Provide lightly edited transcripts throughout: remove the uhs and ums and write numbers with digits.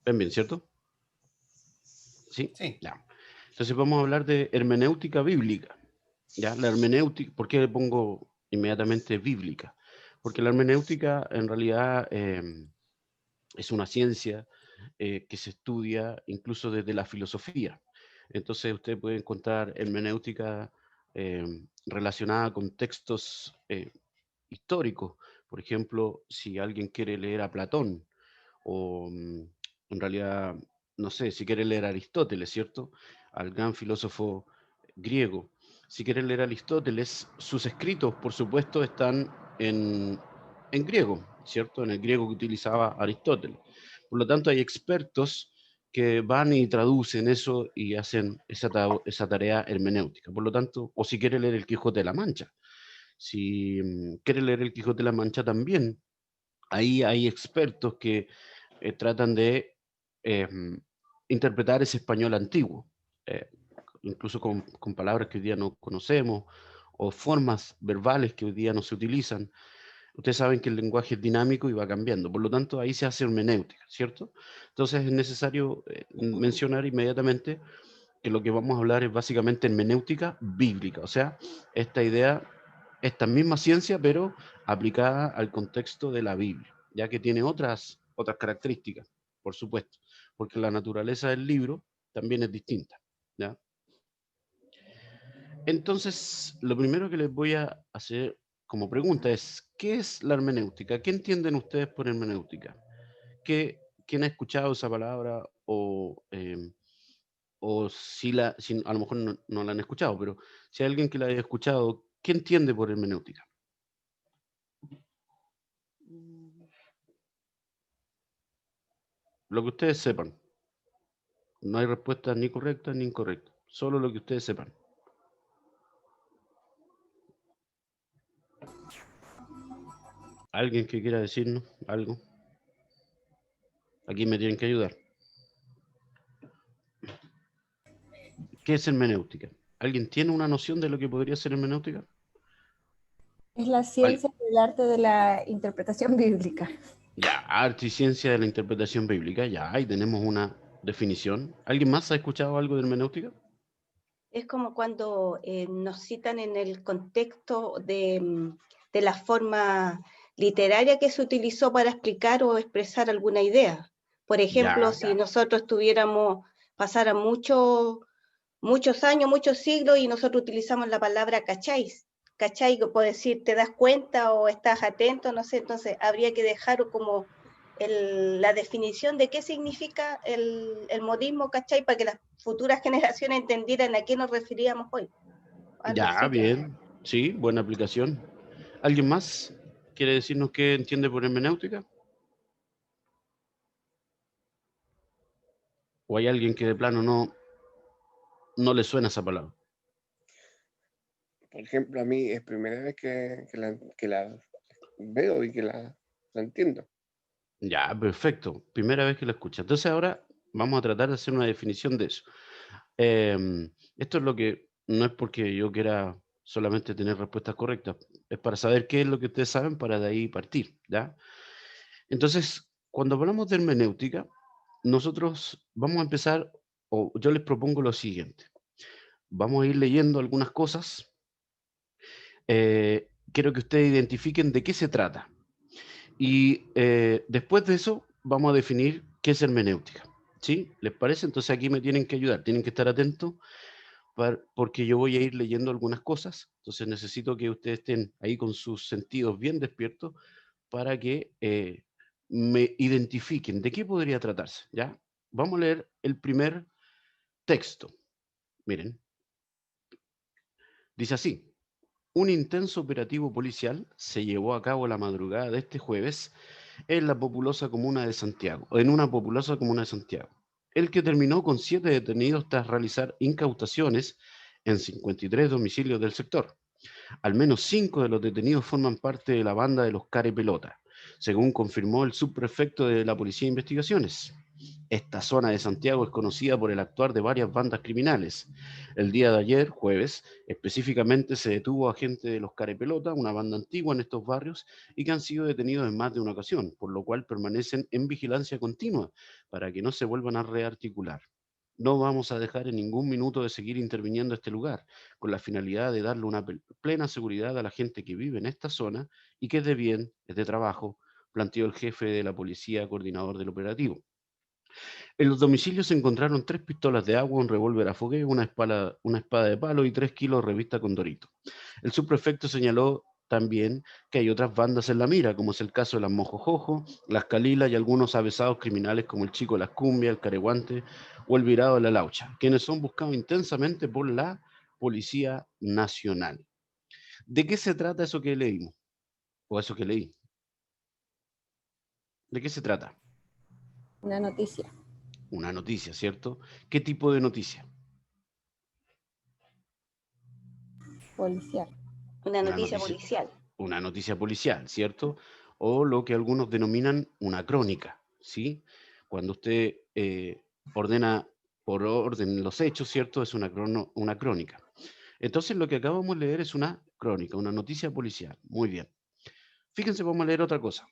¿Ven bien, cierto? ¿Sí? Sí. Ya. Entonces vamos a hablar de hermenéutica bíblica. ¿Ya? La hermenéutica, ¿por qué le pongo inmediatamente bíblica? Porque la hermenéutica en realidad es una ciencia que se estudia incluso desde la filosofía. Entonces usted puede encontrar hermenéutica relacionada con textos históricos. Por ejemplo, si alguien quiere leer a Platón, o en realidad, no sé, si quiere leer a Aristóteles, ¿cierto? Al gran filósofo griego. Si quiere leer a Aristóteles, sus escritos, por supuesto, están en griego, ¿cierto? En el griego que utilizaba Aristóteles. Por lo tanto, hay expertos que van y traducen eso y hacen esa tarea hermenéutica. Por lo tanto, o si quiere leer el Quijote de la Mancha, si quiere leer el Quijote de la Mancha también, ahí hay expertos que tratan de interpretar ese español antiguo, eh, incluso con palabras que hoy día no conocemos, o formas verbales que hoy día no se utilizan. Ustedes saben que el lenguaje es dinámico y va cambiando, por lo tanto ahí se hace hermenéutica, ¿cierto? Entonces es necesario mencionar inmediatamente que lo que vamos a hablar es básicamente hermenéutica bíblica, o sea, esta idea, esta misma ciencia, pero aplicada al contexto de la Biblia, ya que tiene otras características, por supuesto, porque la naturaleza del libro también es distinta, ¿ya? Entonces, lo primero que les voy a hacer como pregunta es, ¿qué es la hermenéutica? ¿Qué entienden ustedes por hermenéutica? ¿Quién ha escuchado esa palabra o si a lo mejor no la han escuchado, pero si hay alguien que la haya escuchado, ¿qué entiende por hermenéutica? Lo que ustedes sepan. No hay respuesta ni correcta ni incorrecta. Solo lo que ustedes sepan. ¿Alguien que quiera decirnos algo? Aquí me tienen que ayudar. ¿Qué es hermenéutica? ¿Alguien tiene una noción de lo que podría ser hermenéutica? Es la ¿Al- ciencia del arte de la interpretación bíblica. Ya, arte y ciencia de la interpretación bíblica. Ya, ahí tenemos una definición. ¿Alguien más ha escuchado algo de hermenéutica? Es como cuando nos citan en el contexto de la forma literaria que se utilizó para explicar o expresar alguna idea. Por ejemplo, Ya, si nosotros pasaran muchos años, muchos siglos, y nosotros utilizamos la palabra cacháis. ¿Cachai? Puedo decir, te das cuenta o estás atento, no sé, entonces habría que dejar como la definición de qué significa el modismo, ¿cachai? Para que las futuras generaciones entendieran a qué nos referíamos hoy. Algo ya, así. bien. Sí, buena aplicación. ¿Alguien más quiere decirnos qué entiende por hermenéutica? ¿O hay alguien que de plano no le suena esa palabra? Por ejemplo, a mí es primera vez que la veo y que la entiendo. Ya, perfecto. Primera vez que lo escucho. Entonces ahora vamos a tratar de hacer una definición de eso. Esto es lo que no es porque yo quiera solamente tener respuestas correctas, es para saber qué es lo que ustedes saben para de ahí partir, ¿ya? Entonces, cuando hablamos de hermenéutica, nosotros vamos a empezar, o yo les propongo lo siguiente. Vamos a ir leyendo algunas cosas. Quiero que ustedes identifiquen de qué se trata. Y después de eso vamos a definir qué es hermenéutica. ¿Sí? ¿Les parece? Entonces aquí me tienen que ayudar, tienen que estar atentos porque yo voy a ir leyendo algunas cosas. Entonces necesito que ustedes estén ahí con sus sentidos bien despiertos para que me identifiquen de qué podría tratarse. ¿Ya? Vamos a leer el primer texto. Miren, dice así. Un intenso operativo policial se llevó a cabo la madrugada de este jueves en la populosa comuna de Santiago, en una populosa comuna de Santiago, el que terminó con 7 detenidos tras realizar incautaciones en 53 domicilios del sector. Al menos 5 de los detenidos forman parte de la banda de los Care Pelota, según confirmó el subprefecto de la Policía de Investigaciones. Esta zona de Santiago es conocida por el actuar de varias bandas criminales. El día de ayer, jueves, específicamente se detuvo a gente de los Carepelota, una banda antigua en estos barrios, y que han sido detenidos en más de una ocasión, por lo cual permanecen en vigilancia continua para que no se vuelvan a rearticular. No vamos a dejar en ningún minuto de seguir interviniendo en este lugar, con la finalidad de darle una plena seguridad a la gente que vive en esta zona y que es de bien, es de trabajo, planteó el jefe de la policía coordinador del operativo. En los domicilios se encontraron 3 pistolas de agua, un revólver a fogueo, una espada de palo y 3 kilos de revista Condorito. El subprefecto señaló también que hay otras bandas en la mira, como es el caso de las Mojojojo, las Calilas y algunos avesados criminales como el Chico de las Cumbias, el Careguante o el Virado de la Laucha, quienes son buscados intensamente por la Policía Nacional. ¿De qué se trata eso que leímos? O eso que leí. ¿De qué se trata? Una noticia. Una noticia, ¿cierto? ¿Qué tipo de noticia? Policial. Una noticia policial. Una noticia policial, ¿cierto? O lo que algunos denominan una crónica, ¿sí? Cuando usted ordena por orden los hechos, ¿cierto? Es una crónica. Entonces lo que acabamos de leer es una crónica, una noticia policial. Muy bien. Fíjense, vamos a leer otra cosa.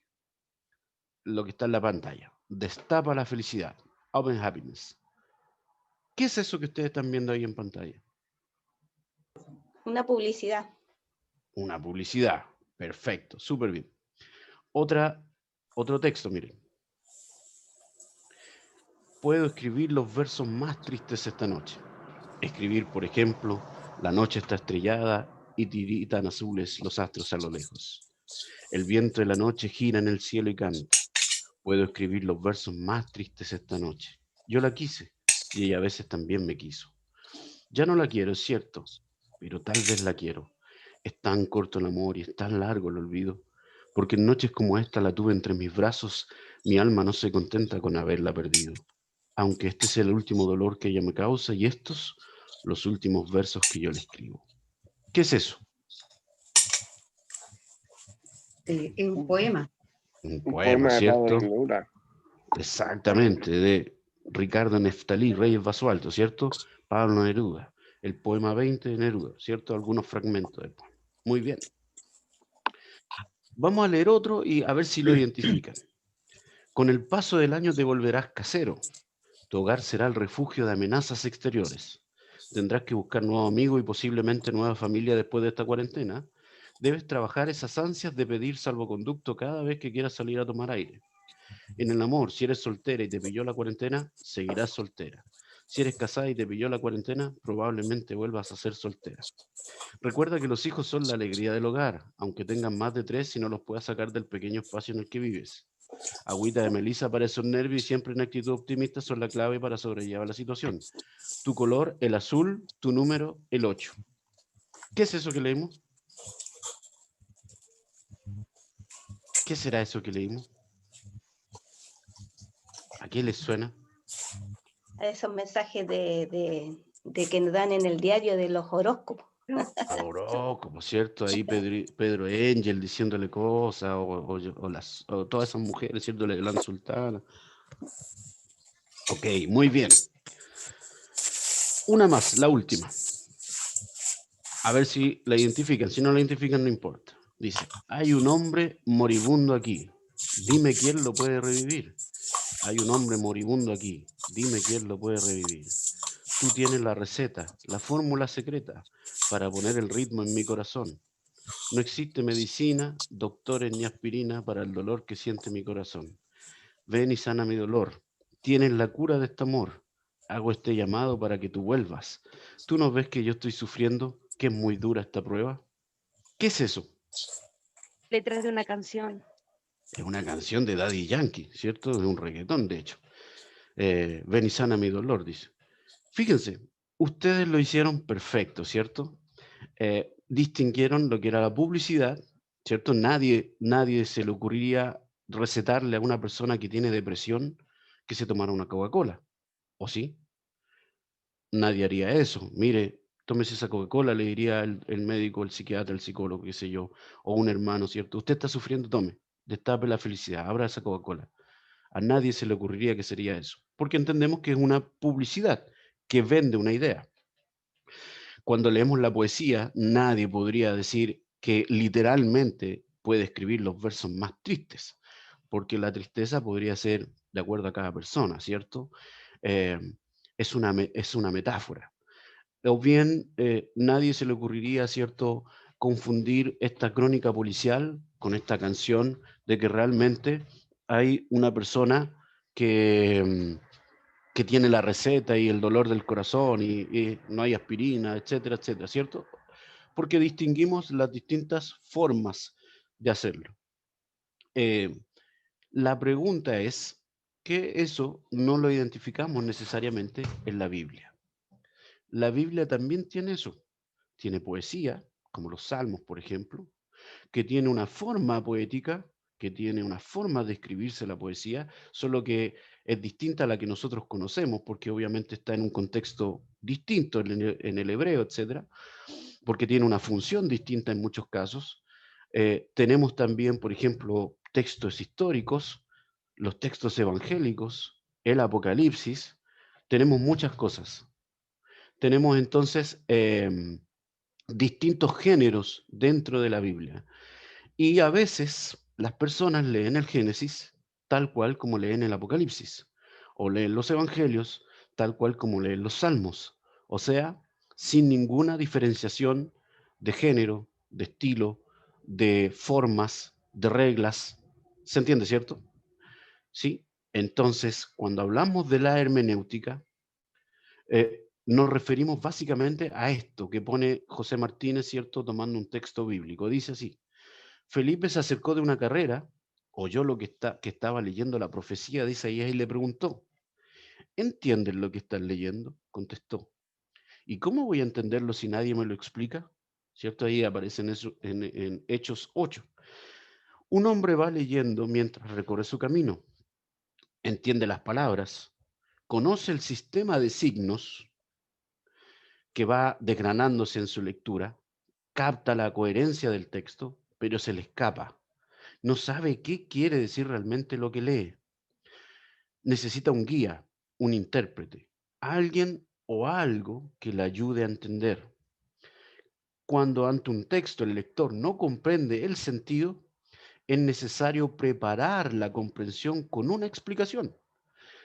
Lo que está en la pantalla. Destapa la felicidad. Open Happiness. ¿Qué es eso que ustedes están viendo ahí en pantalla? Una publicidad. Una publicidad. Perfecto, súper bien. Otro texto, miren. Puedo escribir los versos más tristes esta noche. Escribir, por ejemplo, la noche está estrellada y tiritan azules los astros a lo lejos. El viento de la noche gira en el cielo y canta. Puedo escribir los versos más tristes esta noche. Yo la quise y ella a veces también me quiso. Ya no la quiero, es cierto, pero tal vez la quiero. Es tan corto el amor y es tan largo el olvido, porque en noches como esta la tuve entre mis brazos, mi alma no se contenta con haberla perdido. Aunque este sea el último dolor que ella me causa y estos los últimos versos que yo le escribo. ¿Qué es eso? Es un poema. Un Un poema, poema de Pablo ¿cierto? Neruda. Exactamente, de Ricardo Neftalí Reyes Basualto, ¿cierto? Pablo Neruda, el poema 20 de Neruda, ¿cierto? Algunos fragmentos del poema. Muy bien. Vamos a leer otro y a ver si lo identifican. Con el paso del año te volverás casero. Tu hogar será el refugio de amenazas exteriores. Tendrás que buscar nuevos amigos y posiblemente nueva familia después de esta cuarentena. Debes trabajar esas ansias de pedir salvoconducto cada vez que quieras salir a tomar aire. En el amor, si eres soltera y te pilló la cuarentena, seguirás soltera. Si eres casada y te pilló la cuarentena, probablemente vuelvas a ser soltera. Recuerda que los hijos son la alegría del hogar, aunque tengan más de 3 y no los puedas sacar del pequeño espacio en el que vives. Agüita de melisa para esos nervios y siempre una actitud optimista son la clave para sobrellevar la situación. Tu color, el azul, tu número, el 8. ¿Qué es eso que leímos? ¿Qué será eso que leímos? ¿A qué les suena? A esos mensajes de que nos dan en el diario de los horóscopos. Horóscopo, ¿cierto? Ahí Pedro Angel diciéndole cosas, o todas esas mujeres diciéndole la sultana. Ok, muy bien. Una más, la última. A ver si la identifican. Si no la identifican, no importa. Dice, hay un hombre moribundo aquí. Dime quién lo puede revivir. Hay un hombre moribundo aquí. Dime quién lo puede revivir. Tú tienes la receta, la fórmula secreta para poner el ritmo en mi corazón. No existe medicina, doctores ni aspirina para el dolor que siente mi corazón. Ven y sana mi dolor. Tienes la cura de este amor. Hago este llamado para que tú vuelvas. ¿Tú no ves que yo estoy sufriendo, que es muy dura esta prueba? ¿Qué es eso? Letras de una canción. Es una canción de Daddy Yankee, ¿cierto? Es un reggaetón, de hecho. Ven y sana mi dolor, dice. Fíjense, ustedes lo hicieron perfecto, ¿cierto? Distinguieron lo que era la publicidad, ¿cierto? Nadie se le ocurriría recetarle a una persona que tiene depresión que se tomara una Coca-Cola, ¿o sí? Nadie haría eso. Mire, tómese esa Coca-Cola, le diría el médico, el psiquiatra, el psicólogo, qué sé yo, o un hermano, ¿cierto? Usted está sufriendo, tome, destape la felicidad, abra esa Coca-Cola. A nadie se le ocurriría que sería eso, porque entendemos que es una publicidad que vende una idea. Cuando leemos la poesía, nadie podría decir que literalmente puede escribir los versos más tristes, porque la tristeza podría ser de acuerdo a cada persona, ¿cierto? Eh, es una metáfora. O bien, nadie se le ocurriría, ¿cierto?, confundir esta crónica policial con esta canción de que realmente hay una persona que tiene la receta y el dolor del corazón y no hay aspirina, etcétera, etcétera, ¿cierto? Porque distinguimos las distintas formas de hacerlo. La pregunta es que eso no lo identificamos necesariamente en la Biblia. La Biblia también tiene eso. Tiene poesía, como los Salmos, por ejemplo, que tiene una forma poética, que tiene una forma de escribirse la poesía, solo que es distinta a la que nosotros conocemos, porque obviamente está en un contexto distinto en el hebreo, etcétera, porque tiene una función distinta en muchos casos. Tenemos también, por ejemplo, textos históricos, los textos evangélicos, el Apocalipsis, tenemos muchas cosas. Tenemos entonces distintos géneros dentro de la Biblia. Y a veces las personas leen el Génesis tal cual como leen el Apocalipsis, o leen los Evangelios tal cual como leen los Salmos, o sea, sin ninguna diferenciación de género, de estilo, de formas, de reglas. ¿Se entiende, cierto? Sí. Entonces, cuando hablamos de la hermenéutica, nos referimos básicamente a esto que pone José Martínez, ¿cierto?, tomando un texto bíblico. Dice así: Felipe se acercó de una carrera, oyó lo que estaba leyendo la profecía de Isaías y le preguntó: ¿entienden lo que están leyendo? Contestó: ¿y cómo voy a entenderlo si nadie me lo explica? ¿Cierto? Ahí aparece en Hechos 8. Un hombre va leyendo mientras recorre su camino, entiende las palabras, conoce el sistema de signos que va desgranándose en su lectura, capta la coherencia del texto, pero se le escapa. No sabe qué quiere decir realmente lo que lee. Necesita un guía, un intérprete, alguien o algo que le ayude a entender. Cuando ante un texto el lector no comprende el sentido, es necesario preparar la comprensión con una explicación.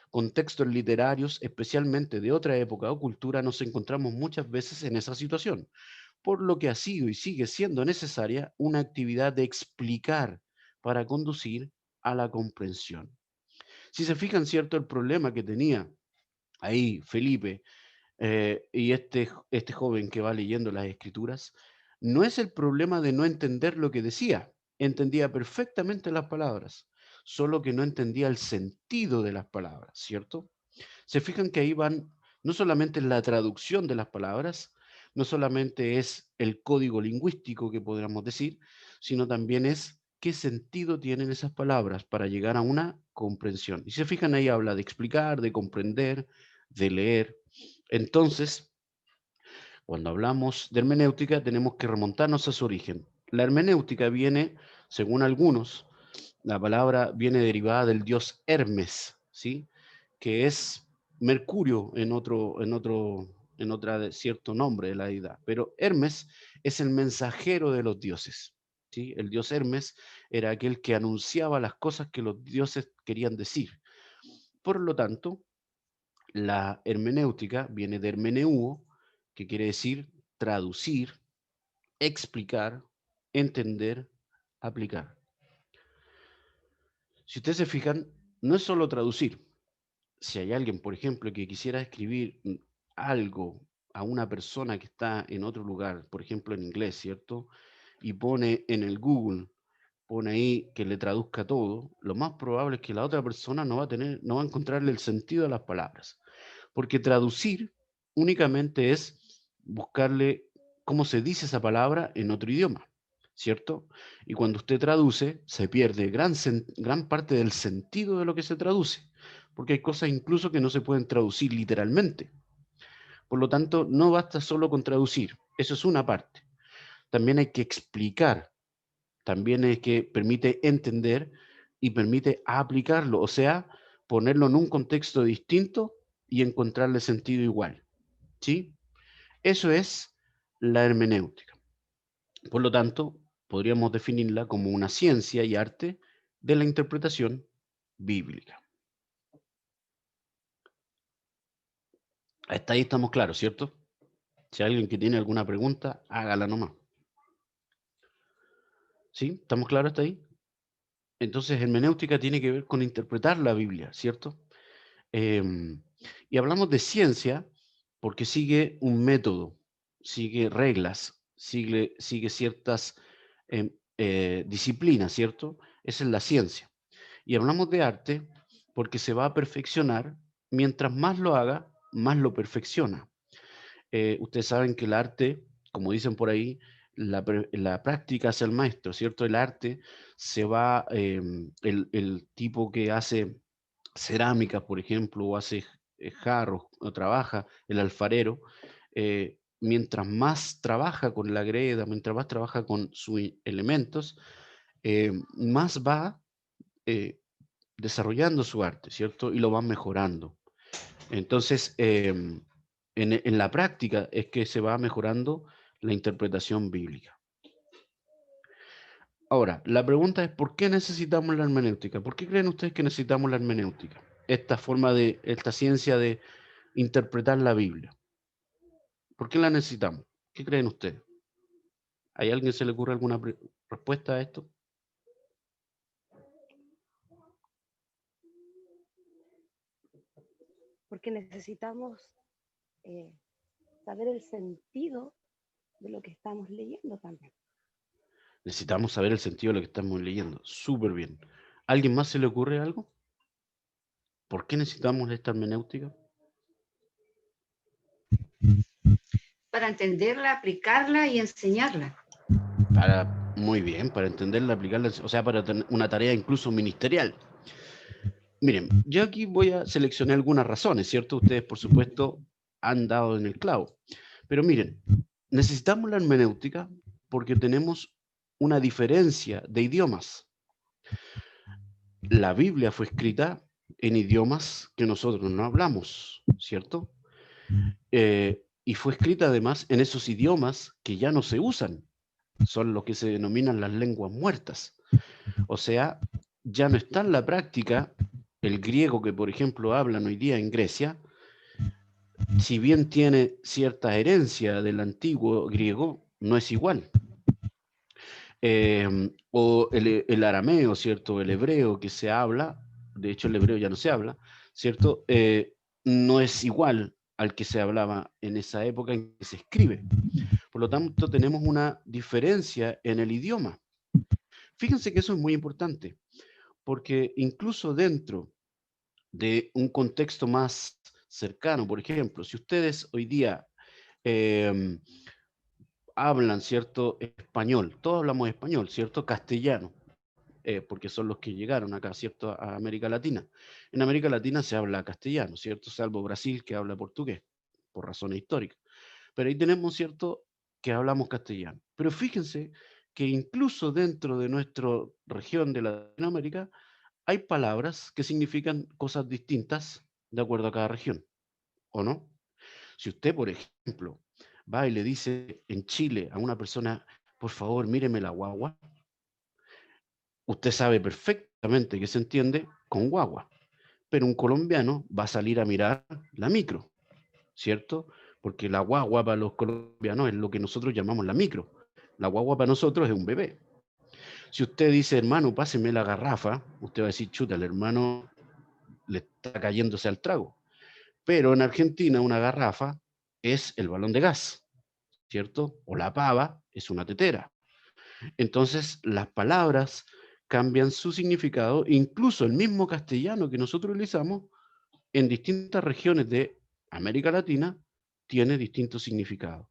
Con textos literarios, especialmente de otra época o cultura, nos encontramos muchas veces en esa situación, por lo que ha sido y sigue siendo necesaria una actividad de explicar para conducir a la comprensión. Si se fijan, cierto, el problema que tenía ahí Felipe y este joven que va leyendo las escrituras, no es el problema de no entender lo que decía, entendía perfectamente las palabras, solo que no entendía el sentido de las palabras, ¿cierto? Se fijan que ahí van, no solamente la traducción de las palabras, no solamente es el código lingüístico que podríamos decir, sino también es qué sentido tienen esas palabras para llegar a una comprensión. Y se fijan ahí habla de explicar, de comprender, de leer. Entonces, cuando hablamos de hermenéutica, tenemos que remontarnos a su origen. La hermenéutica viene, según algunos, la palabra viene derivada del dios Hermes, ¿sí?, que es Mercurio en otra cierto nombre de la deidad. Pero Hermes es el mensajero de los dioses, ¿sí? El dios Hermes era aquel que anunciaba las cosas que los dioses querían decir. Por lo tanto, la hermenéutica viene de hermeneuo, que quiere decir traducir, explicar, entender, aplicar. Si ustedes se fijan, no es solo traducir. Si hay alguien, por ejemplo, que quisiera escribir algo a una persona que está en otro lugar, por ejemplo en inglés, ¿cierto? Y pone en el Google, pone ahí que le traduzca todo, lo más probable es que la otra persona no va a encontrarle el sentido a las palabras. Porque traducir únicamente es buscarle cómo se dice esa palabra en otro idioma, ¿cierto? Y cuando usted traduce, se pierde gran parte del sentido de lo que se traduce, porque hay cosas incluso que no se pueden traducir literalmente. Por lo tanto, no basta solo con traducir, eso es una parte. También hay que explicar, también es que permite entender y permite aplicarlo, o sea, ponerlo en un contexto distinto y encontrarle sentido igual. ¿Sí? Eso es la hermenéutica. Por lo tanto, podríamos definirla como una ciencia y arte de la interpretación bíblica. Hasta ahí estamos claros, ¿cierto? Si hay alguien que tiene alguna pregunta, hágala nomás. ¿Sí? ¿Estamos claros hasta ahí? Entonces, hermenéutica tiene que ver con interpretar la Biblia, ¿cierto? Y hablamos de ciencia porque sigue un método, sigue reglas, sigue ciertas disciplinas, ¿cierto? Esa es la ciencia. Y hablamos de arte porque se va a perfeccionar, mientras más lo haga, más lo perfecciona. Ustedes saben que el arte, como dicen por ahí, la práctica hace el maestro, ¿cierto? El arte se va, el tipo que hace cerámica, por ejemplo, o hace jarros, o trabaja, el alfarero, mientras más trabaja con la greda, mientras más trabaja con sus elementos, más va desarrollando su arte, ¿cierto? Y lo va mejorando. Entonces, en la práctica es que se va mejorando la interpretación bíblica. Ahora, la pregunta es, ¿por qué necesitamos la hermenéutica? ¿Por qué creen ustedes que necesitamos la hermenéutica? Esta ciencia de interpretar la Biblia. ¿Por qué la necesitamos? ¿Qué creen ustedes? ¿Hay alguien que se le ocurre alguna respuesta a esto? Porque necesitamos saber el sentido de lo que estamos leyendo también. Necesitamos saber el sentido de lo que estamos leyendo. Súper bien. ¿A alguien más se le ocurre algo? ¿Por qué necesitamos esta hermenéutica? Para entenderla, aplicarla y enseñarla. Muy bien, para entenderla, aplicarla, o sea, para tener una tarea incluso ministerial. Miren, yo aquí voy a seleccionar algunas razones, ¿cierto? Ustedes, por supuesto, han dado en el clavo. Pero miren, necesitamos la hermenéutica porque tenemos una diferencia de idiomas. La Biblia fue escrita en idiomas que nosotros no hablamos, ¿cierto? Y fue escrita además en esos idiomas que ya no se usan. Son lo que se denominan las lenguas muertas. O sea, ya no está en la práctica el griego que, por ejemplo, hablan hoy día en Grecia, si bien tiene cierta herencia del antiguo griego, no es igual. O el arameo, ¿cierto? El hebreo que se habla, de hecho el hebreo ya no se habla, ¿cierto? No es igual al que se hablaba en esa época en que se escribe. Por lo tanto, tenemos una diferencia en el idioma. Fíjense que eso es muy importante, porque incluso dentro de un contexto más cercano, por ejemplo, si ustedes hoy día hablan, ¿cierto? Español, todos hablamos español, ¿cierto? Castellano, porque son los que llegaron acá, ¿cierto? A América Latina. En América Latina se habla castellano, ¿cierto? Salvo Brasil, que habla portugués, por razones históricas. Pero ahí tenemos, ¿cierto?, que hablamos castellano. Pero fíjense que incluso dentro de nuestra región de Latinoamérica hay palabras que significan cosas distintas de acuerdo a cada región, ¿o no? Si usted, por ejemplo, va y le dice en Chile a una persona, por favor, míreme la guagua, usted sabe perfectamente que se entiende con guagua, pero un colombiano va a salir a mirar la micro, ¿cierto? Porque la guagua para los colombianos es lo que nosotros llamamos la micro. La guagua para nosotros es un bebé. Si usted dice, hermano, páseme la garrafa, usted va a decir, chuta, el hermano le está cayéndose al trago. Pero en Argentina una garrafa es el balón de gas, ¿cierto? O la pava es una tetera. Entonces las palabras cambian su significado, incluso el mismo castellano que nosotros utilizamos en distintas regiones de América Latina tiene distintos significados.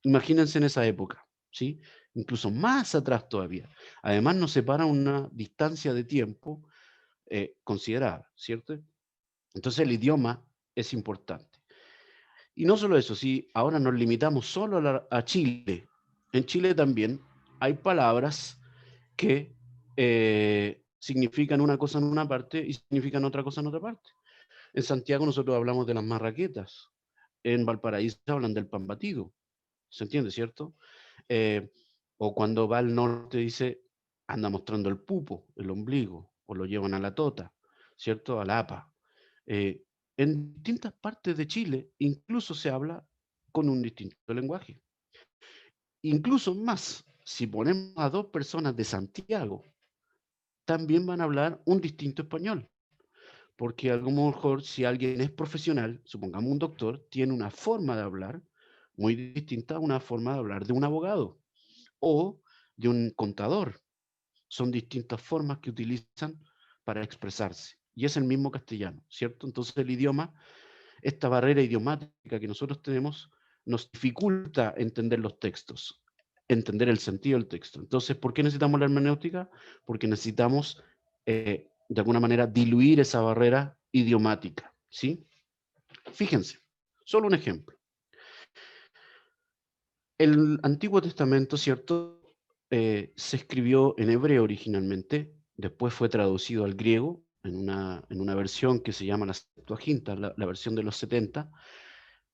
Imagínense en esa época, ¿sí? Incluso más atrás todavía. Además nos separa una distancia de tiempo considerable, ¿cierto? Entonces el idioma es importante. Y no solo eso, si ahora nos limitamos solo a Chile, en Chile también hay palabras que significan una cosa en una parte y significan otra cosa en otra parte. En Santiago nosotros hablamos de las marraquetas, en Valparaíso hablan del pan batido, ¿se entiende, cierto? O cuando va al norte dice, anda mostrando el pupo, el ombligo, o lo llevan a la tota, ¿cierto? A la apa. En distintas partes de Chile incluso se habla con un distinto lenguaje. Incluso más, si ponemos a dos personas de Santiago, también van a hablar un distinto español. Porque a lo mejor si alguien es profesional, supongamos un doctor, tiene una forma de hablar muy distinta a una forma de hablar de un abogado o de un contador. Son distintas formas que utilizan para expresarse. Y es el mismo castellano, ¿cierto? Entonces el idioma, esta barrera idiomática que nosotros tenemos, nos dificulta entender los textos, entender el sentido del texto. Entonces, ¿por qué necesitamos la hermenéutica? Porque necesitamos, de alguna manera, diluir esa barrera idiomática, ¿sí? Fíjense, solo un ejemplo. El Antiguo Testamento, ¿cierto? Se escribió en hebreo originalmente, después fue traducido al griego en una versión que se llama la Septuaginta, la versión de los 70,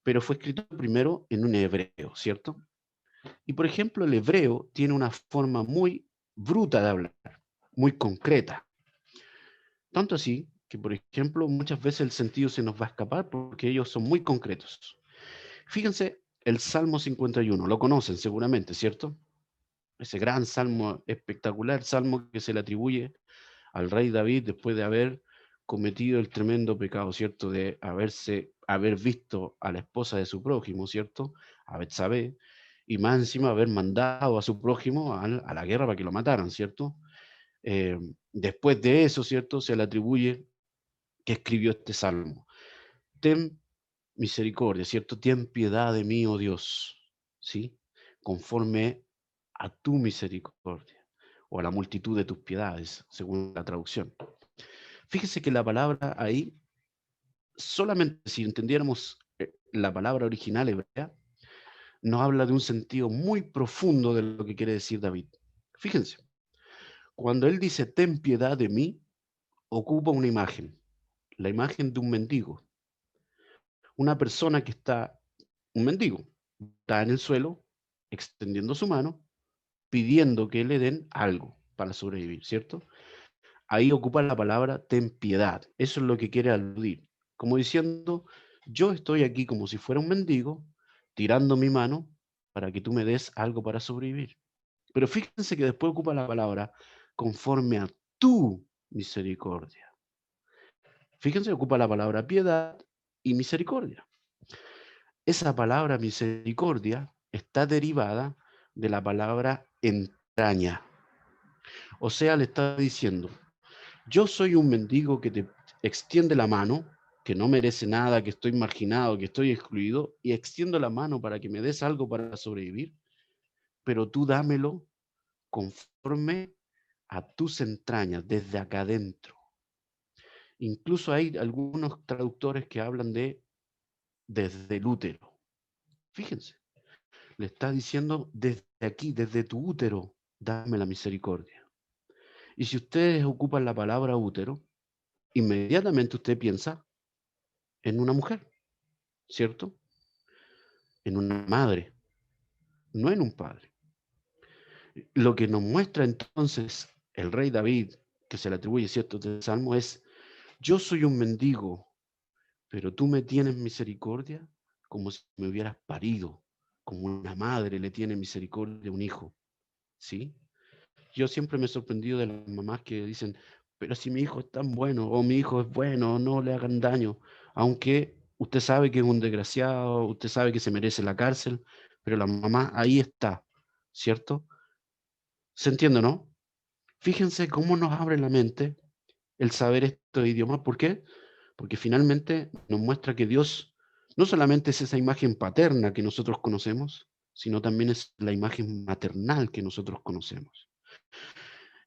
pero fue escrito primero en un hebreo, ¿cierto? Y por ejemplo, el hebreo tiene una forma muy bruta de hablar, muy concreta. Tanto así que, por ejemplo, muchas veces el sentido se nos va a escapar porque ellos son muy concretos. Fíjense el Salmo 51, lo conocen seguramente, ¿cierto? Ese gran salmo espectacular, salmo que se le atribuye al rey David después de haber cometido el tremendo pecado, ¿cierto? De haber visto a la esposa de su prójimo, ¿cierto? A Betsabé, y más encima haber mandado a su prójimo a la guerra para que lo mataran, ¿cierto? Después de eso, ¿cierto? Se le atribuye que escribió este salmo. Ten misericordia, ¿cierto? Ten piedad de mí, oh Dios, ¿sí? Conforme a tu misericordia, o a la multitud de tus piedades, según la traducción. Fíjese que la palabra ahí, solamente si entendiéramos la palabra original hebrea, nos habla de un sentido muy profundo de lo que quiere decir David. Fíjense, cuando él dice, ten piedad de mí, ocupa una imagen, la imagen de un mendigo. Una persona que está, un mendigo, está en el suelo, extendiendo su mano, pidiendo que le den algo para sobrevivir, ¿cierto? Ahí ocupa la palabra ten piedad. Eso es lo que quiere aludir. Como diciendo, yo estoy aquí como si fuera un mendigo, tirando mi mano para que tú me des algo para sobrevivir. Pero fíjense que después ocupa la palabra conforme a tu misericordia. Fíjense, ocupa la palabra piedad y misericordia. Esa palabra misericordia está derivada de la palabra entraña. O sea, le está diciendo, yo soy un mendigo que te extiende la mano, que no merece nada, que estoy marginado, que estoy excluido, y extiendo la mano para que me des algo para sobrevivir, pero tú dámelo conforme a tus entrañas, desde acá adentro. Incluso hay algunos traductores que hablan de desde el útero. Fíjense, le está diciendo desde aquí, desde tu útero, dame la misericordia. Y si ustedes ocupan la palabra útero, inmediatamente usted piensa en una mujer, ¿cierto? En una madre, no en un padre. Lo que nos muestra entonces el rey David, que se le atribuye cierto de Salmo, es, yo soy un mendigo, pero tú me tienes misericordia como si me hubieras parido, como una madre le tiene misericordia a un hijo, ¿sí? Yo siempre me he sorprendido de las mamás que dicen, pero si mi hijo es tan bueno, o mi hijo es bueno, no le hagan daño, aunque usted sabe que es un desgraciado, usted sabe que se merece la cárcel, pero la mamá ahí está, ¿cierto? ¿Se entiende, no? Fíjense cómo nos abre la mente el saber estos idiomas. ¿Por qué? Porque finalmente nos muestra que Dios no solamente es esa imagen paterna que nosotros conocemos, sino también es la imagen maternal que nosotros conocemos.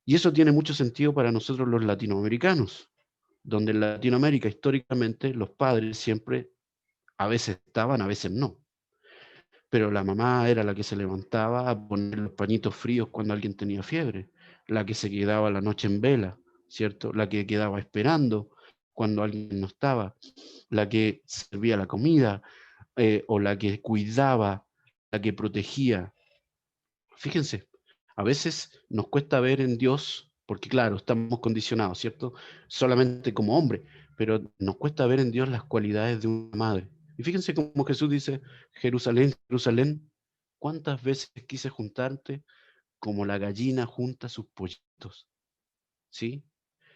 Y eso tiene mucho sentido para nosotros los latinoamericanos, donde en Latinoamérica históricamente los padres siempre a veces estaban, a veces no. Pero la mamá era la que se levantaba a poner los pañitos fríos cuando alguien tenía fiebre, la que se quedaba la noche en vela ¿cierto? La que quedaba esperando cuando alguien no estaba, la que servía la comida, o la que cuidaba, la que protegía. Fíjense, a veces nos cuesta ver en Dios, porque claro, estamos condicionados, ¿cierto? Solamente como hombre, pero nos cuesta ver en Dios las cualidades de una madre. Y fíjense como Jesús dice, Jerusalén, Jerusalén, ¿cuántas veces quise juntarte como la gallina junta sus pollitos? ¿Sí?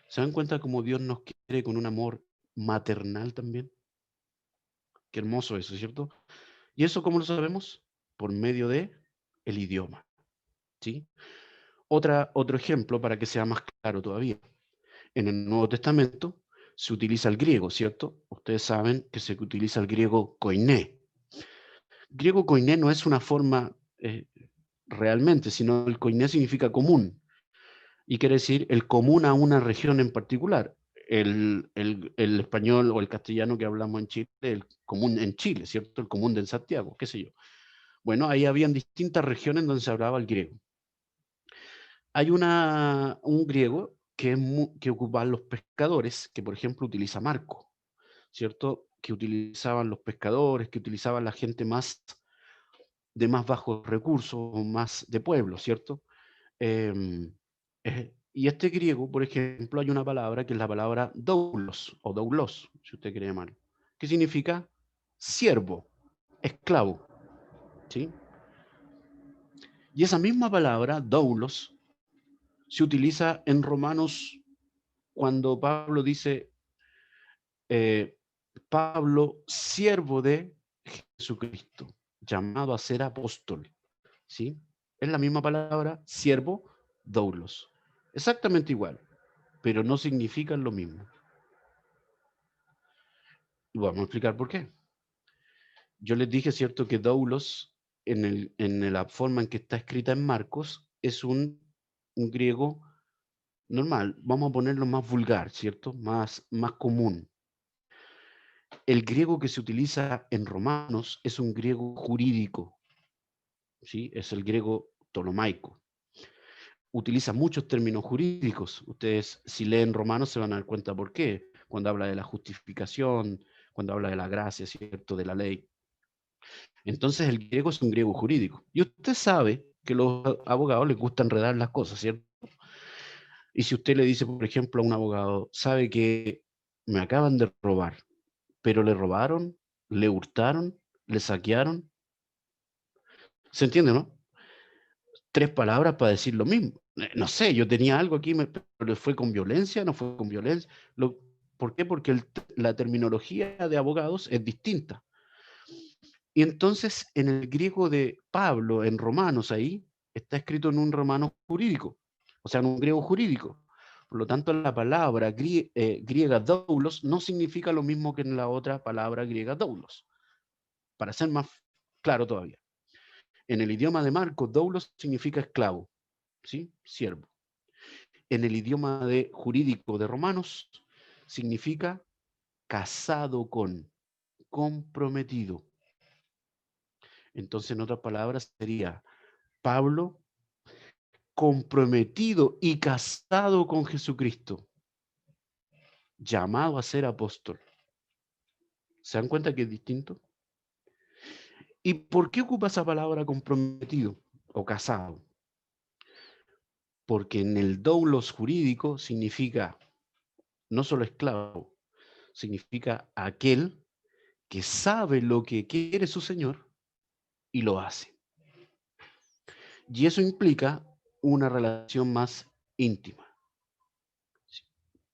¿Se dan cuenta cómo Dios nos quiere con un amor maternal también? Qué hermoso eso, ¿cierto? ¿Y eso cómo lo sabemos? Por medio de el idioma, ¿sí? Otro ejemplo para que sea más claro todavía. En el Nuevo Testamento se utiliza el griego, ¿cierto? Ustedes saben que se utiliza el griego koiné. Griego koiné no es una forma realmente, sino el koiné significa común. Y quiere decir el común a una región en particular. El español o el castellano que hablamos en Chile, el común en Chile, ¿cierto? El común de Santiago, qué sé yo. Bueno, ahí habían distintas regiones donde se hablaba el griego. Hay un griego que ocupaban los pescadores, que por ejemplo utiliza Marco, ¿cierto? Que utilizaban los pescadores, que utilizaban la gente de más bajos recursos, más de pueblo, ¿cierto? Y este griego, por ejemplo, hay una palabra que es la palabra doulos, o doulos, si usted quiere llamarlo, que significa siervo, esclavo, ¿sí? Y esa misma palabra, doulos, se utiliza en Romanos cuando Pablo dice, Pablo, siervo de Jesucristo, llamado a ser apóstol, ¿sí? Es la misma palabra, siervo, doulos. Exactamente igual, pero no significan lo mismo. Y vamos a explicar por qué. Yo les dije, ¿cierto?, que doulos, en la forma en que está escrita en Marcos, es un griego normal. Vamos a ponerlo más vulgar, ¿cierto? Más común. El griego que se utiliza en Romanos es un griego jurídico, ¿sí? Es el griego ptolomaico. Utiliza muchos términos jurídicos. Ustedes, si leen Romanos, se van a dar cuenta por qué. Cuando habla de la justificación, cuando habla de la gracia, ¿cierto?, de la ley. Entonces el griego es un griego jurídico. Y usted sabe que a los abogados les gusta enredar las cosas, ¿cierto? Y si usted le dice, por ejemplo, a un abogado, sabe que me acaban de robar, pero le robaron, le hurtaron, le saquearon. ¿Se entiende, no? 3 palabras para decir lo mismo. No sé, yo tenía algo aquí, pero fue con violencia, no fue con violencia. ¿Por qué? Porque la terminología de abogados es distinta. Y entonces en el griego de Pablo, en Romanos, ahí está escrito en un romano jurídico, o sea, en un griego jurídico. Por lo tanto, la palabra griega doulos no significa lo mismo que en la otra palabra griega doulos. Para ser más claro todavía. En el idioma de Marcos, doulos significa esclavo, ¿sí? Siervo. En el idioma jurídico de Romanos, significa casado con, comprometido. Entonces, en otras palabras, sería Pablo comprometido y casado con Jesucristo, llamado a ser apóstol. ¿Se dan cuenta que es distinto? ¿Y por qué ocupa esa palabra comprometido o casado? Porque en el doulos jurídico significa no solo esclavo, significa aquel que sabe lo que quiere su Señor y lo hace. Y eso implica una relación más íntima.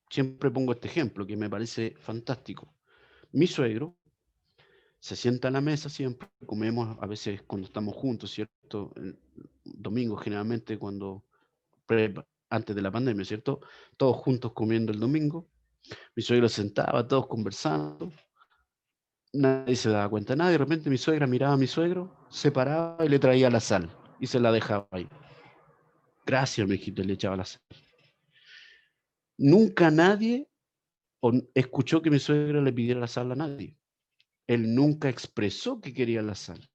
Siempre pongo este ejemplo que me parece fantástico. Mi suegro se sienta a la mesa siempre, comemos a veces cuando estamos juntos, ¿cierto? El domingo generalmente antes de la pandemia, ¿cierto? Todos juntos comiendo el domingo. Mi suegro sentaba, todos conversando. Nadie se daba cuenta de nada. De repente mi suegra miraba a mi suegro, se paraba y le traía la sal y se la dejaba ahí. Gracias, mijito, y le echaba la sal. Nunca nadie escuchó que mi suegra le pidiera la sal a nadie. Él nunca expresó que quería la sal.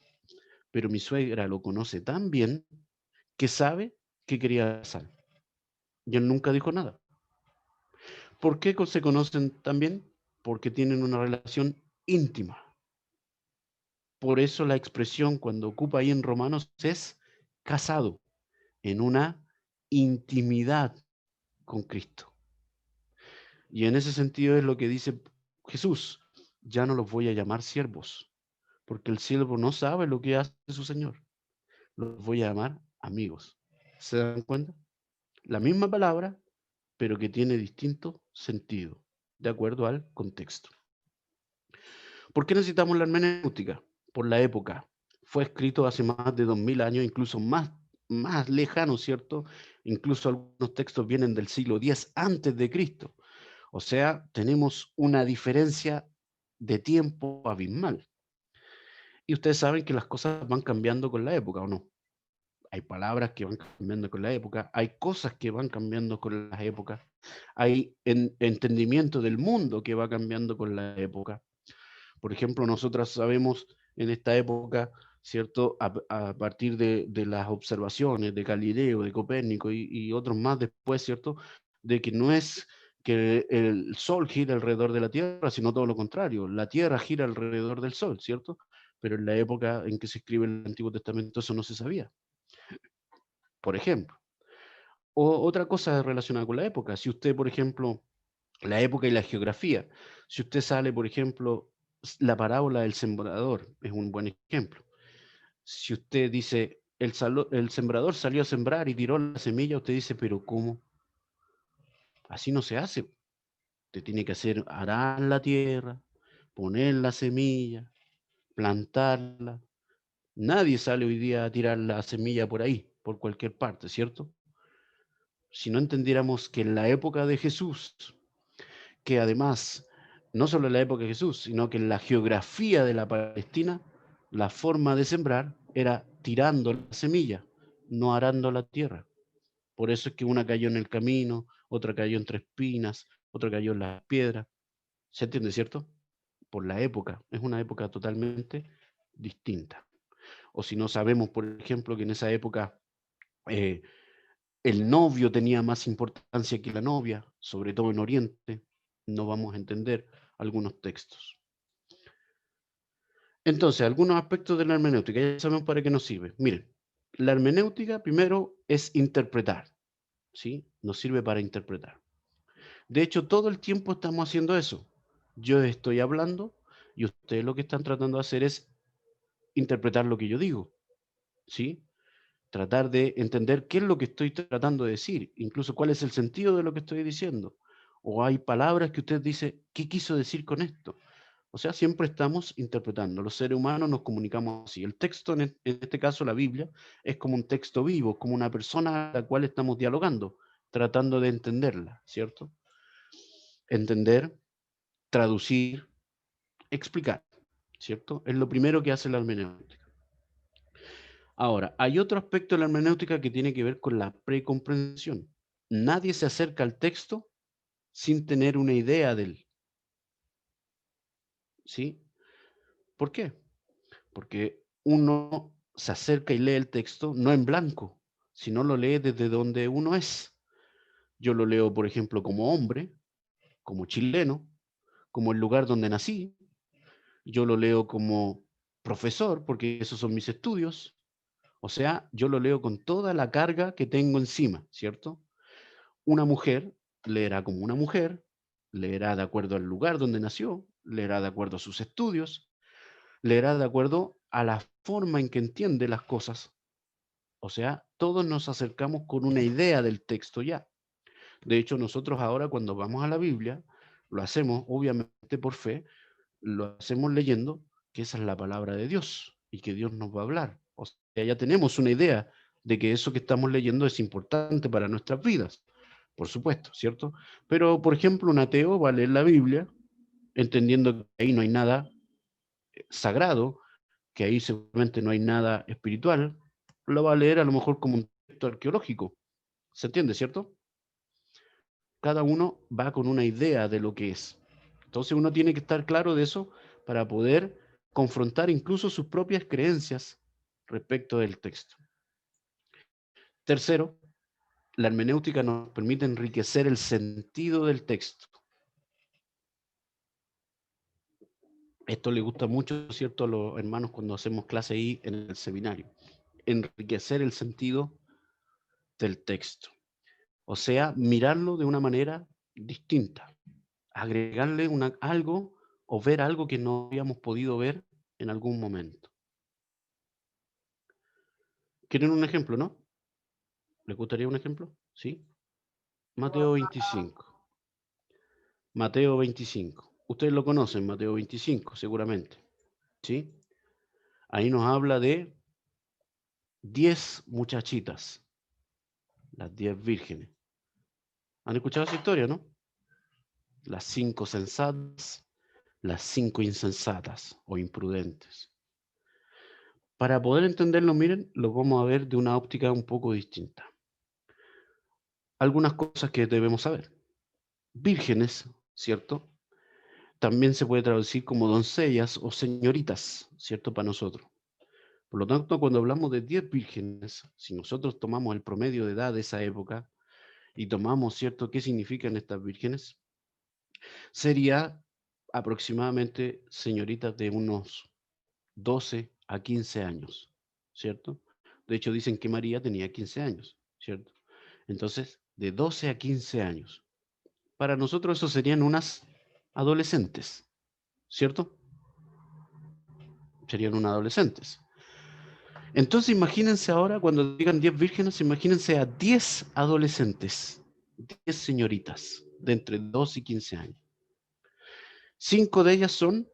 Pero mi suegra lo conoce tan bien que sabe que quería la sal. Y él nunca dijo nada. ¿Por qué se conocen también? Porque tienen una relación íntima. Por eso la expresión cuando ocupa ahí en Romanos es casado, en una intimidad con Cristo. Y en ese sentido es lo que dice Jesús, ya no los voy a llamar siervos, porque el siervo no sabe lo que hace su Señor. Los voy a llamar amigos. ¿Se dan cuenta? La misma palabra, pero que tiene distinto sentido, de acuerdo al contexto. ¿Por qué necesitamos la hermenéutica? Por la época. Fue escrito hace más de 2000 años, incluso más lejano, ¿cierto? Incluso algunos textos vienen del siglo X antes de Cristo. O sea, tenemos una diferencia de tiempo abismal. Y ustedes saben que las cosas van cambiando con la época, ¿o no? Hay palabras que van cambiando con la época, hay cosas que van cambiando con las épocas, hay entendimiento del mundo que va cambiando con la época. Por ejemplo, nosotros sabemos en esta época, ¿cierto? A partir de las observaciones de Galileo, de Copérnico y otros más después, ¿cierto? De que no es que el Sol gira alrededor de la Tierra, sino todo lo contrario. La Tierra gira alrededor del Sol, ¿cierto? Pero en la época en que se escribe el Antiguo Testamento eso no se sabía, por ejemplo. O otra cosa relacionada con la época. Si usted, por ejemplo, la época y la geografía. Si usted sale, por ejemplo, la parábola del sembrador es un buen ejemplo. Si usted dice, el sembrador salió a sembrar y tiró la semilla, usted dice, pero ¿cómo? Así no se hace. Usted tiene que hacer, arar la tierra, poner la semilla, plantarla. Nadie sale hoy día a tirar la semilla por ahí, por cualquier parte, ¿cierto? Si no entendiéramos que en la época de Jesús, que además, no solo en la época de Jesús, sino que en la geografía de la Palestina, la forma de sembrar era tirando la semilla, no arando la tierra. Por eso es que una cayó en el camino, otra cayó entre espinas, otra cayó en las piedras. ¿Se entiende, cierto? Por la época. Es una época totalmente distinta. O si no sabemos, por ejemplo, que en esa época el novio tenía más importancia que la novia, sobre todo en Oriente, no vamos a entender algunos textos. Entonces, algunos aspectos de la hermenéutica, ya sabemos para qué nos sirve. Miren, la hermenéutica primero es interpretar, ¿sí? Nos sirve para interpretar. De hecho, todo el tiempo estamos haciendo eso. Yo estoy hablando y ustedes lo que están tratando de hacer es interpretar lo que yo digo, ¿sí? Tratar de entender qué es lo que estoy tratando de decir, incluso cuál es el sentido de lo que estoy diciendo. O hay palabras que usted dice, ¿qué quiso decir con esto? O sea, siempre estamos interpretando. Los seres humanos nos comunicamos así. El texto, en este caso la Biblia, es como un texto vivo, como una persona a la cual estamos dialogando, tratando de entenderla, ¿cierto? Entender, traducir, explicar, ¿cierto? Es lo primero que hace la hermenéutica. Ahora, hay otro aspecto de la hermenéutica que tiene que ver con la precomprensión. Nadie se acerca al texto sin tener una idea de él. ¿Sí? ¿Por qué? Porque uno se acerca y lee el texto no en blanco, sino lo lee desde donde uno es. Yo lo leo, por ejemplo, como hombre, como chileno, como el lugar donde nací. Yo lo leo como profesor, porque esos son mis estudios. O sea, yo lo leo con toda la carga que tengo encima, ¿cierto? Una mujer leerá como una mujer, leerá de acuerdo al lugar donde nació, leerá de acuerdo a sus estudios, leerá de acuerdo a la forma en que entiende las cosas. O sea, todos nos acercamos con una idea del texto ya. De hecho, nosotros ahora cuando vamos a la Biblia, lo hacemos obviamente por fe, lo hacemos leyendo que esa es la palabra de Dios y que Dios nos va a hablar. O sea, ya tenemos una idea de que eso que estamos leyendo es importante para nuestras vidas, por supuesto, ¿cierto? Pero, por ejemplo, un ateo va a leer la Biblia entendiendo que ahí no hay nada sagrado, que ahí seguramente no hay nada espiritual, lo va a leer a lo mejor como un texto arqueológico. ¿Se entiende, cierto? Cada uno va con una idea de lo que es. Entonces uno tiene que estar claro de eso para poder confrontar incluso sus propias creencias respecto del texto. Tercero, la hermenéutica nos permite enriquecer el sentido del texto. Esto le gusta mucho, ¿cierto?, a los hermanos cuando hacemos clase ahí en el seminario. Enriquecer el sentido del texto. O sea, mirarlo de una manera distinta. Agregarle algo o ver algo que no habíamos podido ver en algún momento. ¿Quieren un ejemplo, no? ¿Les gustaría un ejemplo? ¿Sí? Mateo 25. Mateo 25. Ustedes lo conocen, Mateo 25, seguramente. ¿Sí? Ahí nos habla de 10 muchachitas, las 10 vírgenes. ¿Han escuchado esa historia, no? Las 5 sensatas, las 5 insensatas o imprudentes. Para poder entenderlo, miren, lo vamos a ver de una óptica un poco distinta. Algunas cosas que debemos saber. Vírgenes, ¿cierto? También se puede traducir como doncellas o señoritas, ¿cierto? Para nosotros. Por lo tanto, cuando hablamos de 10 vírgenes, si nosotros tomamos el promedio de edad de esa época y tomamos, ¿cierto?, qué significan estas vírgenes, sería aproximadamente señoritas de unos 12 a 15 años, ¿cierto? De hecho, dicen que María tenía 15 años, ¿cierto? Entonces, de 12 a 15 años. Para nosotros eso serían unas adolescentes, ¿cierto? Serían unas adolescentes. Entonces imagínense ahora, cuando digan 10 vírgenes, imagínense a 10 adolescentes, 10 señoritas de entre 12 y 15 años. 5 de ellas son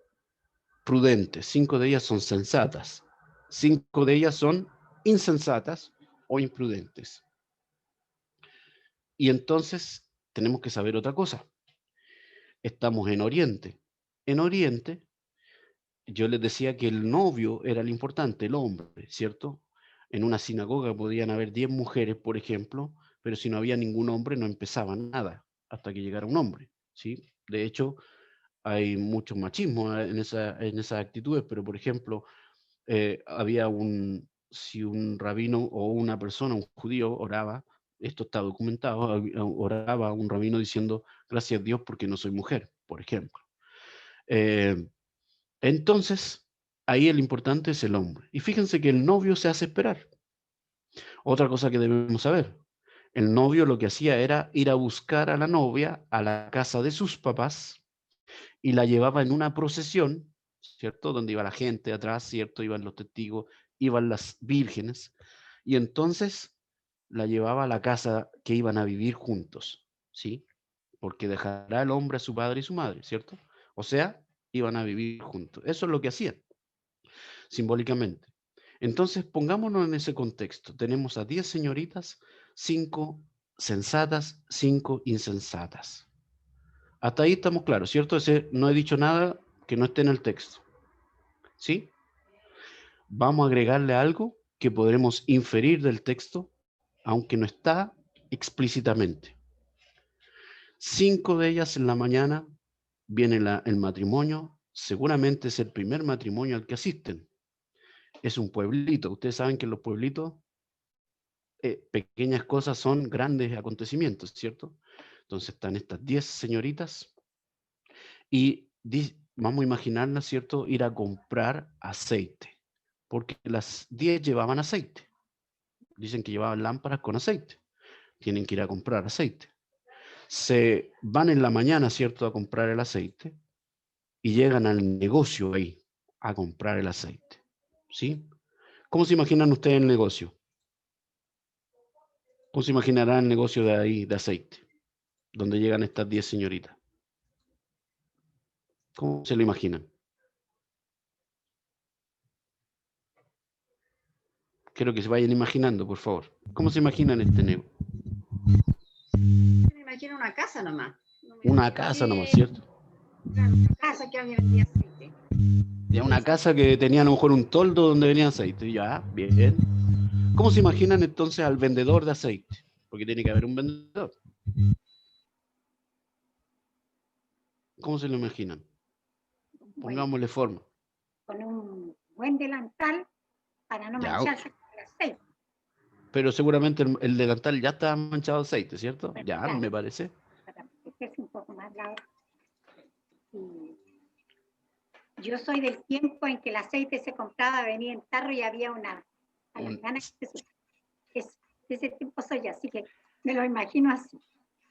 prudentes, 5 de ellas son sensatas, 5 de ellas son insensatas o imprudentes. Y entonces tenemos que saber otra cosa. Estamos en Oriente. En Oriente, yo les decía que el novio era el importante, el hombre, ¿cierto? En una sinagoga podían haber 10 mujeres, por ejemplo, pero si no había ningún hombre no empezaba nada hasta que llegara un hombre, ¿sí? De hecho, hay mucho machismo en esas actitudes, pero por ejemplo, si un rabino o una persona, un judío, oraba, esto está documentado, oraba a un rabino diciendo, gracias a Dios porque no soy mujer, por ejemplo. Entonces, ahí el importante es el hombre. Y fíjense que el novio se hace esperar. Otra cosa que debemos saber. El novio lo que hacía era ir a buscar a la novia a la casa de sus papás y la llevaba en una procesión, ¿cierto? Donde iba la gente atrás, ¿cierto? Iban los testigos, iban las vírgenes. Y entonces la llevaba a la casa que iban a vivir juntos, ¿sí? Porque dejará el hombre a su padre y su madre, ¿cierto? O sea, iban a vivir juntos. Eso es lo que hacían, simbólicamente. Entonces, pongámonos en ese contexto. Tenemos a 10 señoritas, 5 sensatas, 5 insensatas. Hasta ahí estamos claros, ¿cierto? No he dicho nada que no esté en el texto. ¿Sí? Vamos a agregarle algo que podremos inferir del texto, aunque no está explícitamente. 5 de ellas en la mañana viene el matrimonio, seguramente es el primer matrimonio al que asisten. Es un pueblito, ustedes saben que en los pueblitos pequeñas cosas son grandes acontecimientos, ¿cierto? Entonces están estas 10 señoritas y vamos a imaginarlas, ¿cierto? Ir a comprar aceite, porque las 10 llevaban aceite. Dicen que llevaban lámparas con aceite. Tienen que ir a comprar aceite. Se van en la mañana, ¿cierto?, a comprar el aceite y llegan al negocio ahí a comprar el aceite. ¿Sí? ¿Cómo se imaginan ustedes el negocio? ¿Cómo se imaginarán el negocio de ahí de aceite? Donde llegan estas 10 señoritas. ¿Cómo se lo imaginan? Quiero que se vayan imaginando, por favor. ¿Cómo se imaginan este negocio? Me imagino una casa nomás. Una casa nomás, ¿cierto? Claro, una casa que había vendía aceite. Ya una casa que tenía a lo mejor un toldo donde venía aceite. Ya, bien. ¿Cómo se imaginan entonces al vendedor de aceite? Porque tiene que haber un vendedor. ¿Cómo se lo imaginan? Pongámosle forma. Con un buen delantal para no Ya, mancharse con el aceite. pero seguramente el delantal ya está manchado de aceite, ¿cierto? Bueno, Ya, claro. me parece. Para protegerse un poco más la... Y Yo soy del tiempo en que el aceite se compraba, venía en tarro y había una Un- palangana que de ese tiempo soy, así que me lo imagino así.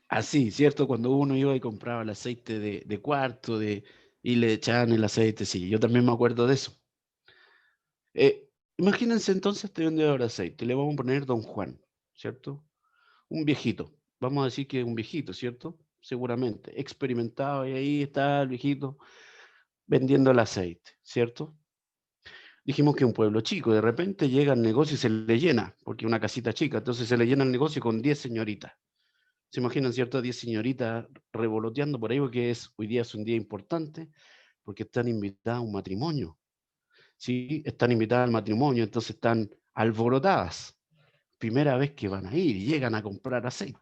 Así, ¿cierto? Cuando uno iba y compraba el aceite de cuarto y le echaban el aceite, sí, yo también me acuerdo de eso. Imagínense entonces este vendedor de aceite, le vamos a poner Don Juan, ¿cierto? Un viejito, vamos a decir que es un viejito, ¿cierto? Seguramente, experimentado, y ahí está el viejito vendiendo el aceite, ¿cierto? Dijimos que es un pueblo chico, de repente llega el negocio y se le llena, porque es una casita chica, entonces se le llena el negocio con 10 señoritas. ¿Se imaginan, cierto? 10 señoritas revoloteando por ahí, porque hoy día es un día importante, porque están invitadas a un matrimonio. ¿Sí? Están invitadas al matrimonio, entonces están alborotadas. Primera vez que van a ir y llegan a comprar aceite.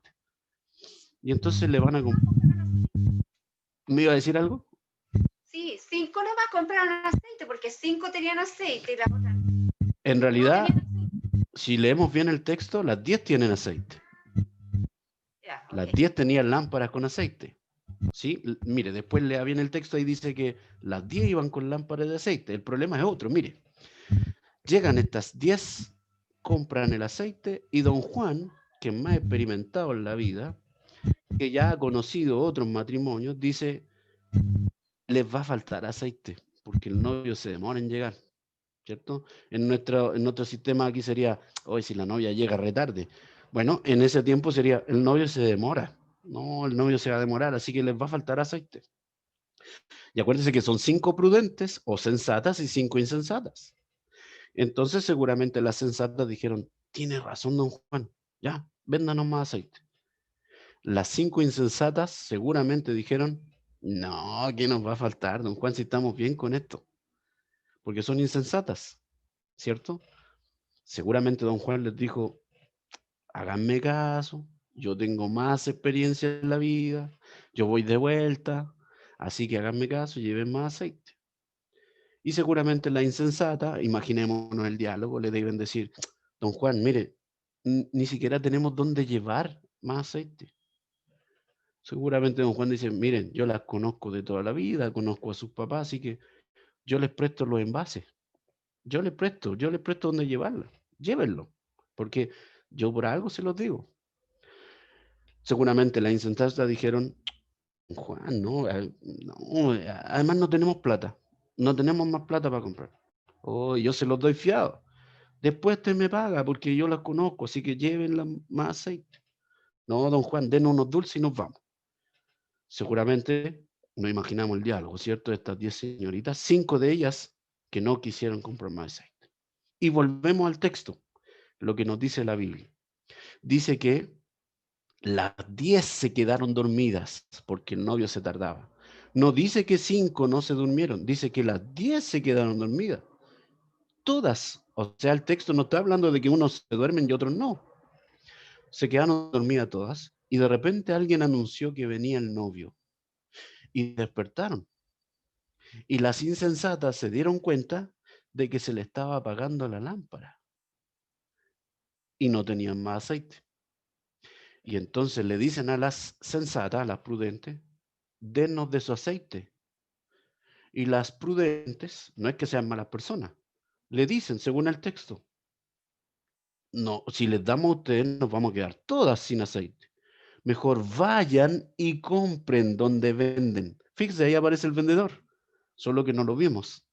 Y entonces le van a comprar. ¿Me iba a decir algo? Sí, 5 nomás compraron aceite, porque 5 tenían aceite y la otra En no realidad, tenían aceite. si leemos bien el texto, las 10 tienen aceite. Ya, Las ok. 10 tenían lámparas con aceite. ¿Sí? Mire, después lea bien el texto y dice que las 10 iban con lámparas de aceite. El problema es otro, mire. Llegan estas 10, compran el aceite y don Juan, que es más experimentado en la vida, que ya ha conocido otros matrimonios, dice, les va a faltar aceite, porque el novio se demora en llegar, ¿cierto? En nuestro sistema aquí sería, hoy si la novia llega retarde. Bueno, en ese tiempo sería, el novio se demora. No, el novio se va a demorar, así que les va a faltar aceite. Y acuérdense que son 5 prudentes o sensatas y 5 insensatas. Entonces seguramente las sensatas dijeron, tiene razón don Juan, ya, véndanos más aceite. Las 5 insensatas seguramente dijeron, no, ¿qué nos va a faltar, don Juan, si estamos bien con esto? Porque son insensatas, ¿cierto? Seguramente don Juan les dijo, háganme caso, yo tengo más experiencia en la vida, yo voy de vuelta, así que háganme caso y lleven más aceite. Y seguramente la insensata, imaginémonos el diálogo, le deben decir, don Juan, mire, ni siquiera tenemos dónde llevar más aceite. Seguramente don Juan dice, miren, yo las conozco de toda la vida, conozco a sus papás, así que yo les presto los envases. Yo les presto dónde llevarla. Llévenlo, porque yo por algo se los digo. Seguramente las insensatas dijeron, Juan, no, no, además no tenemos plata, no tenemos más plata para comprar. Oh, yo se los doy fiado. Después usted me paga porque yo las conozco, así que llévenla más aceite. No, don Juan, denos unos dulces y nos vamos. Seguramente nos imaginamos el diálogo, ¿cierto? Estas 10 señoritas, 5 de ellas que no quisieron comprar más aceite. Y volvemos al texto, lo que nos dice la Biblia. Dice que las 10 se quedaron dormidas porque el novio se tardaba. No dice que 5 no se durmieron, dice que las 10 se quedaron dormidas. Todas, o sea, el texto no está hablando de que unos se duermen y otros no. Se quedaron dormidas todas y de repente alguien anunció que venía el novio y despertaron. Y las insensatas se dieron cuenta de que se le estaba apagando la lámpara y no tenían más aceite. Y entonces le dicen a las sensatas, a las prudentes, dennos de su aceite. Y las prudentes, no es que sean malas personas, le dicen, según el texto, no, si les damos a ustedes, nos vamos a quedar todas sin aceite. Mejor vayan y compren donde venden. Fíjense, ahí aparece el vendedor, solo que no lo vimos.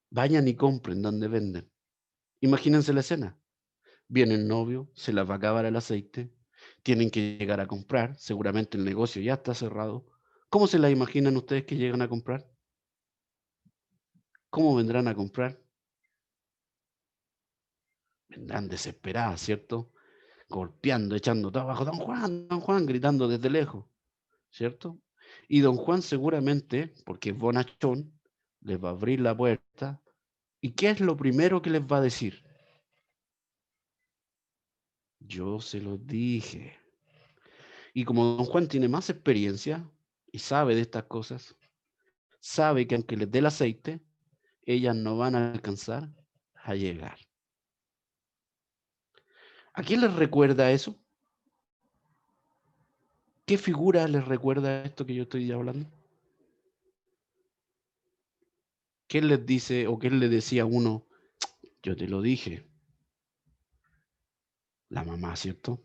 Vayan y compren donde venden. Imagínense la escena. Viene el novio, se les va a acabar el aceite, tienen que llegar a comprar, seguramente el negocio ya está cerrado. ¿Cómo se la imaginan ustedes que llegan a comprar? ¿Cómo vendrán a comprar? Vendrán desesperadas, ¿cierto? Golpeando, echando todo abajo, don Juan, gritando desde lejos, ¿cierto? Y don Juan seguramente, porque es bonachón, les va a abrir la puerta. ¿Y qué es lo primero que les va a decir? Yo se los dije. Y como don Juan tiene más experiencia y sabe de estas cosas, sabe que aunque les dé el aceite, ellas no van a alcanzar a llegar. ¿A quién les recuerda eso? ¿Qué figura les recuerda esto que yo estoy hablando? ¿quién les dice o quién le decía a uno, yo te lo dije? La mamá, ¿cierto?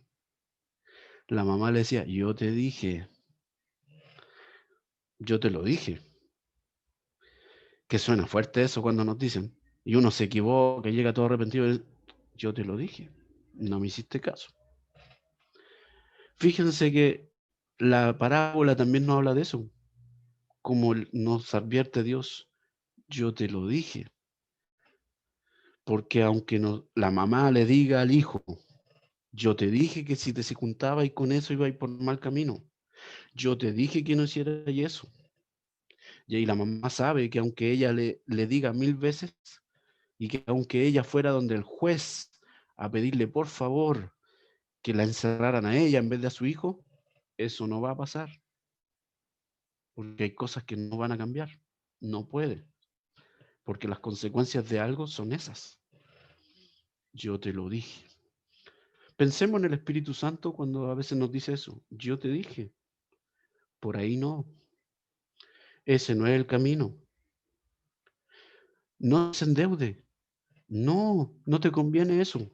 La mamá le decía, yo te dije, yo te lo dije. Que suena fuerte eso cuando nos dicen. Y uno se equivoca, llega todo arrepentido. Yo te lo dije, no me hiciste caso. Fíjense que la parábola también nos habla de eso. Como nos advierte Dios, yo te lo dije. Porque aunque la mamá le diga al hijo, yo te dije que si te se juntaba y con eso iba a ir por mal camino. Yo te dije que no hiciera eso. Y ahí la mamá sabe que aunque ella le diga 1000 veces, y que aunque ella fuera donde el juez a pedirle por favor que la encerraran a ella en vez de a su hijo, eso no va a pasar. Porque hay cosas que no van a cambiar. No puede. Porque las consecuencias de algo son esas. Yo te lo dije. Pensemos en el Espíritu Santo cuando a veces nos dice eso. Yo te dije. Por ahí no. Ese no es el camino. No se endeude. No, no te conviene eso.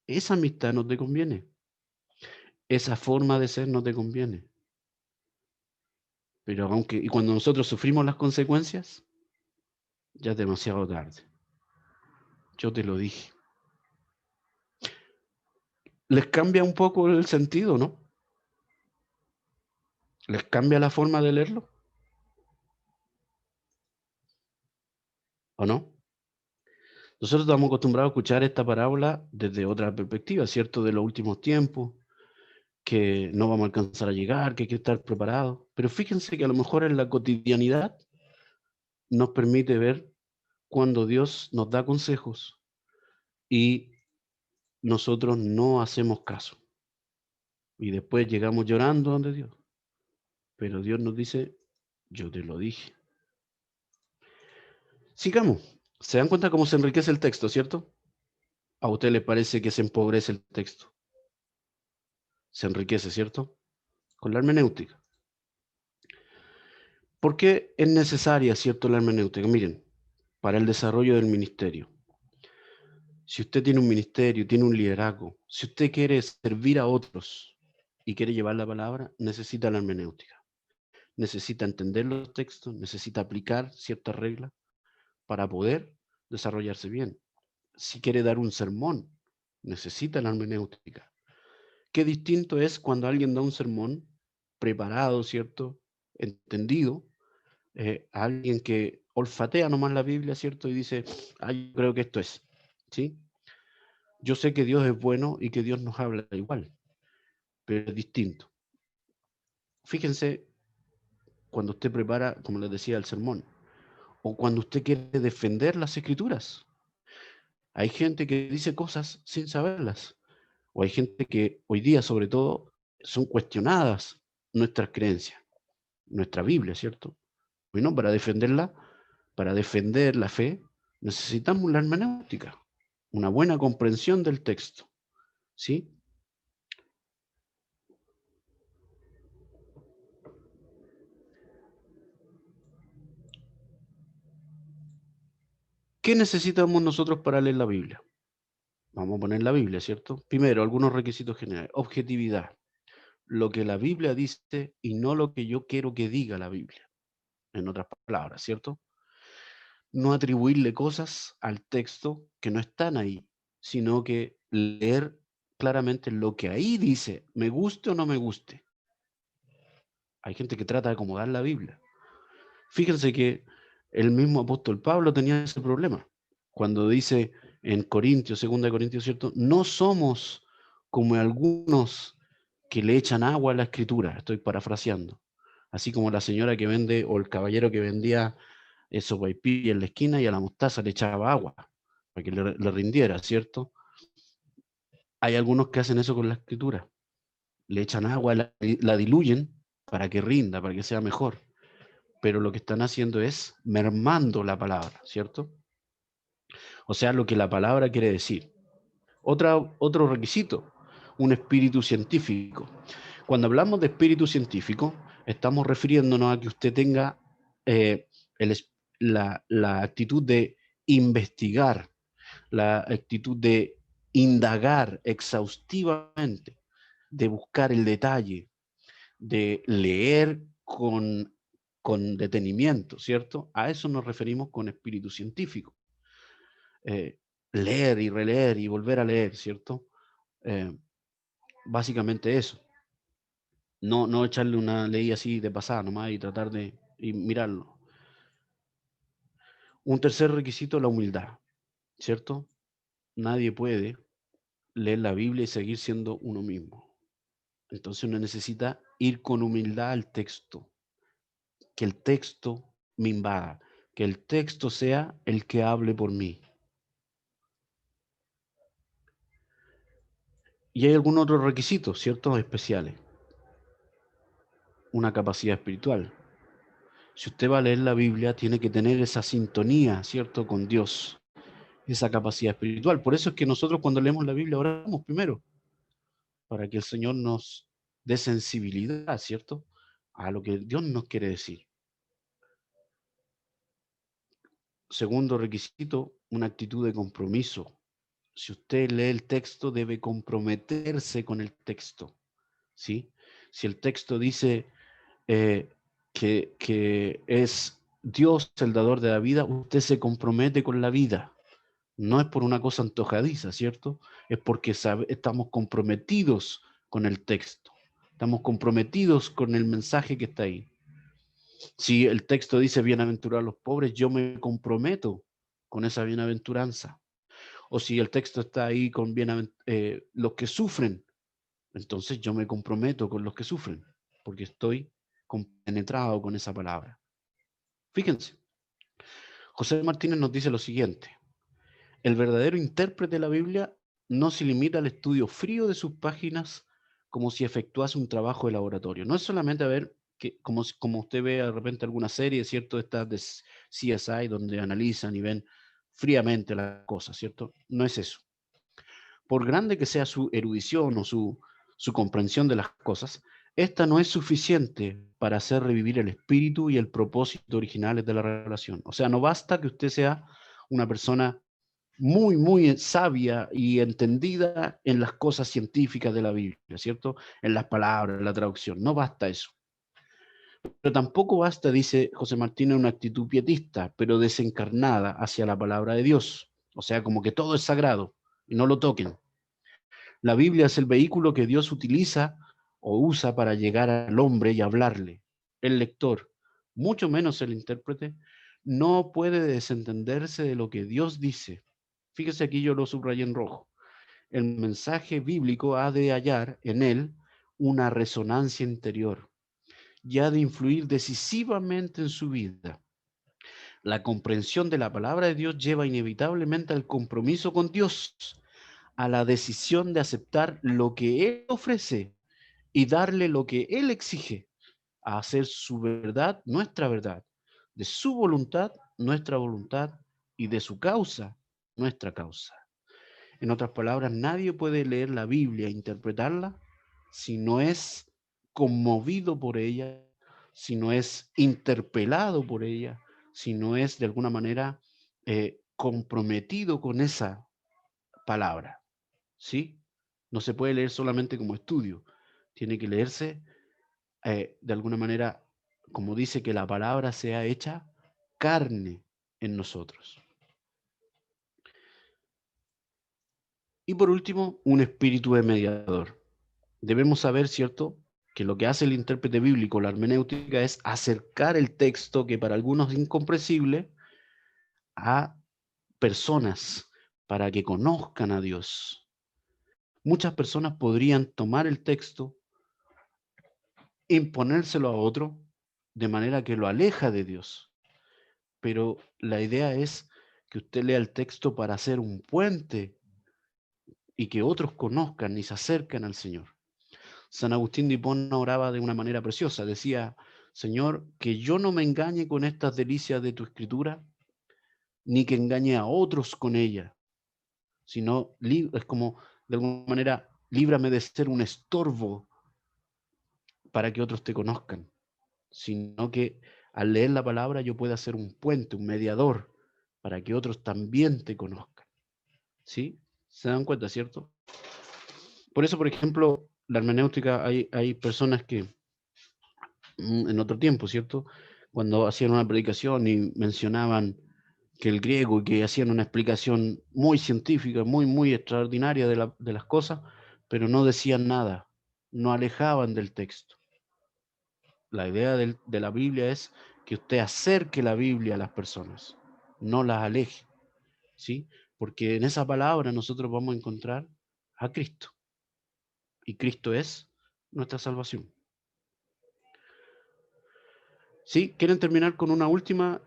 Esa amistad no te conviene. Esa forma de ser no te conviene. Pero y cuando nosotros sufrimos las consecuencias, ya es demasiado tarde. Yo te lo dije. Les cambia un poco el sentido, ¿no? Les cambia la forma de leerlo. ¿O no? Nosotros estamos acostumbrados a escuchar esta parábola desde otra perspectiva, ¿cierto? De los últimos tiempos, que no vamos a alcanzar a llegar, que hay que estar preparados. Pero fíjense que a lo mejor en la cotidianidad nos permite ver cuando Dios nos da consejos y nosotros no hacemos caso. Y después llegamos llorando donde Dios. Pero Dios nos dice, yo te lo dije. Sigamos. ¿Se dan cuenta cómo se enriquece el texto, cierto? ¿A usted le parece que se empobrece el texto? Se enriquece, ¿cierto? Con la hermenéutica. ¿Por qué es necesaria, cierto, la hermenéutica? Miren, para el desarrollo del ministerio. Si usted tiene un ministerio, tiene un liderazgo, si usted quiere servir a otros y quiere llevar la palabra, necesita la hermenéutica. Necesita entender los textos, necesita aplicar ciertas reglas para poder desarrollarse bien. Si quiere dar un sermón, necesita la hermenéutica. Qué distinto es cuando alguien da un sermón preparado, ¿cierto? Entendido, a alguien que olfatea nomás la Biblia, ¿cierto? Y dice, yo creo que esto es, ¿sí? Yo sé que Dios es bueno y que Dios nos habla igual, pero es distinto. Fíjense cuando usted prepara, como les decía, el sermón, o cuando usted quiere defender las Escrituras. Hay gente que dice cosas sin saberlas, o hay gente que hoy día, sobre todo, son cuestionadas nuestras creencias, nuestra Biblia, ¿cierto? Bueno, para defenderla, para defender la fe, necesitamos la hermenéutica, una buena comprensión del texto, ¿sí? ¿Qué necesitamos nosotros para leer la Biblia? Vamos a poner la Biblia, ¿cierto? Primero, algunos requisitos generales. Objetividad. Lo que la Biblia dice y no lo que yo quiero que diga la Biblia. En otras palabras, ¿cierto? No atribuirle cosas al texto que no están ahí, sino que leer claramente lo que ahí dice, me guste o no me guste. Hay gente que trata de acomodar la Biblia. Fíjense que el mismo apóstol Pablo tenía ese problema. Cuando dice en Corintios, 2 Corintios, ¿cierto? No somos como algunos que le echan agua a la escritura, estoy parafraseando. Así como la señora que vende o el caballero que vendía sopaipilla en la esquina y a la mostaza le echaba agua para que le rindiera, ¿cierto? Hay algunos que hacen eso con la escritura. Le echan agua, la diluyen para que rinda, para que sea mejor. Pero lo que están haciendo es mermando la palabra, ¿cierto? O sea, lo que la palabra quiere decir. Otro requisito, un espíritu científico. Cuando hablamos de espíritu científico, estamos refiriéndonos a que usted tenga la actitud de investigar, la actitud de indagar exhaustivamente, de buscar el detalle, de leer con detenimiento, ¿cierto? A eso nos referimos con espíritu científico. Leer y releer y volver a leer, ¿cierto? Básicamente eso. No echarle una ley así de pasada nomás y tratar de mirarlo. Un tercer requisito, la humildad, ¿cierto? Nadie puede leer la Biblia y seguir siendo uno mismo. Entonces uno necesita ir con humildad al texto, que el texto me invada, que el texto sea el que hable por mí. Y hay algunos otros requisitos, ¿cierto? Especiales. Una capacidad espiritual. Si usted va a leer la Biblia, tiene que tener esa sintonía, ¿cierto? Con Dios, esa capacidad espiritual. Por eso es que nosotros cuando leemos la Biblia oramos primero, para que el Señor nos dé sensibilidad, ¿cierto? A lo que Dios nos quiere decir. Segundo requisito, una actitud de compromiso. Si usted lee el texto, debe comprometerse con el texto, ¿sí? Si el texto dice que es Dios el dador de la vida, usted se compromete con la vida. No es por una cosa antojadiza, ¿cierto? Es porque estamos comprometidos con el texto. Estamos comprometidos con el mensaje que está ahí. Si el texto dice bienaventurados los pobres, yo me comprometo con esa bienaventuranza. O si el texto está ahí con los que sufren, entonces yo me comprometo con los que sufren, porque estoy compenetrado con esa palabra. Fíjense, José Martínez nos dice lo siguiente: el verdadero intérprete de la Biblia no se limita al estudio frío de sus páginas como si efectuase un trabajo de laboratorio. No es solamente a ver, como usted ve de repente alguna serie, ¿cierto? Estas de CSI, donde analizan y ven fríamente las cosas, ¿cierto? No es eso. Por grande que sea su erudición o su comprensión de las cosas, esta no es suficiente para hacer revivir el espíritu y el propósito originales de la revelación. O sea, no basta que usted sea una persona muy, muy sabia y entendida en las cosas científicas de la Biblia, ¿cierto? En las palabras, en la traducción. No basta eso. Pero tampoco basta, dice José Martínez, una actitud pietista, pero desencarnada hacia la palabra de Dios. O sea, como que todo es sagrado y no lo toquen. La Biblia es el vehículo que Dios utiliza o usa para llegar al hombre y hablarle. El lector, mucho menos el intérprete, no puede desentenderse de lo que Dios dice. Fíjese, aquí yo lo subrayé en rojo. El mensaje bíblico ha de hallar en él una resonancia interior y ha de influir decisivamente en su vida. La comprensión de la palabra de Dios lleva inevitablemente al compromiso con Dios, a la decisión de aceptar lo que Él ofrece y darle lo que Él exige, a hacer su verdad nuestra verdad, de su voluntad nuestra voluntad y de su causa nuestra causa. En otras palabras, nadie puede leer la Biblia e interpretarla si no es conmovido por ella, si no es interpelado por ella, si no es de alguna manera comprometido con esa palabra, ¿sí? No se puede leer solamente como estudio, tiene que leerse de alguna manera, como dice, que la palabra sea hecha carne en nosotros. Y por último, un espíritu de mediador. Debemos saber, ¿cierto?, que lo que hace el intérprete bíblico, la hermenéutica, es acercar el texto, que para algunos es incomprensible, a personas para que conozcan a Dios. Muchas personas podrían tomar el texto, imponérselo a otro, de manera que lo aleja de Dios. Pero la idea es que usted lea el texto para hacer un puente y que otros conozcan y se acerquen al Señor. San Agustín de Hipona oraba de una manera preciosa. Decía: Señor, que yo no me engañe con estas delicias de tu escritura, ni que engañe a otros con ella, sino es como, de alguna manera, líbrame de ser un estorbo para que otros te conozcan, sino que Al leer la palabra yo pueda ser un puente, un mediador, para que otros también te conozcan. ¿Sí? ¿Se dan cuenta, cierto? Por eso, por ejemplo, la hermenéutica, hay personas que en otro tiempo, ¿cierto? Cuando hacían una predicación y mencionaban que el griego, y que hacían una explicación muy científica, muy extraordinaria de las cosas, pero no decían nada, no alejaban del texto. La idea de la Biblia es que usted acerque la Biblia a las personas, no las aleje, ¿sí? Porque en esa palabra nosotros vamos a encontrar a Cristo, y Cristo es nuestra salvación. ¿Sí? ¿Quieren terminar con una última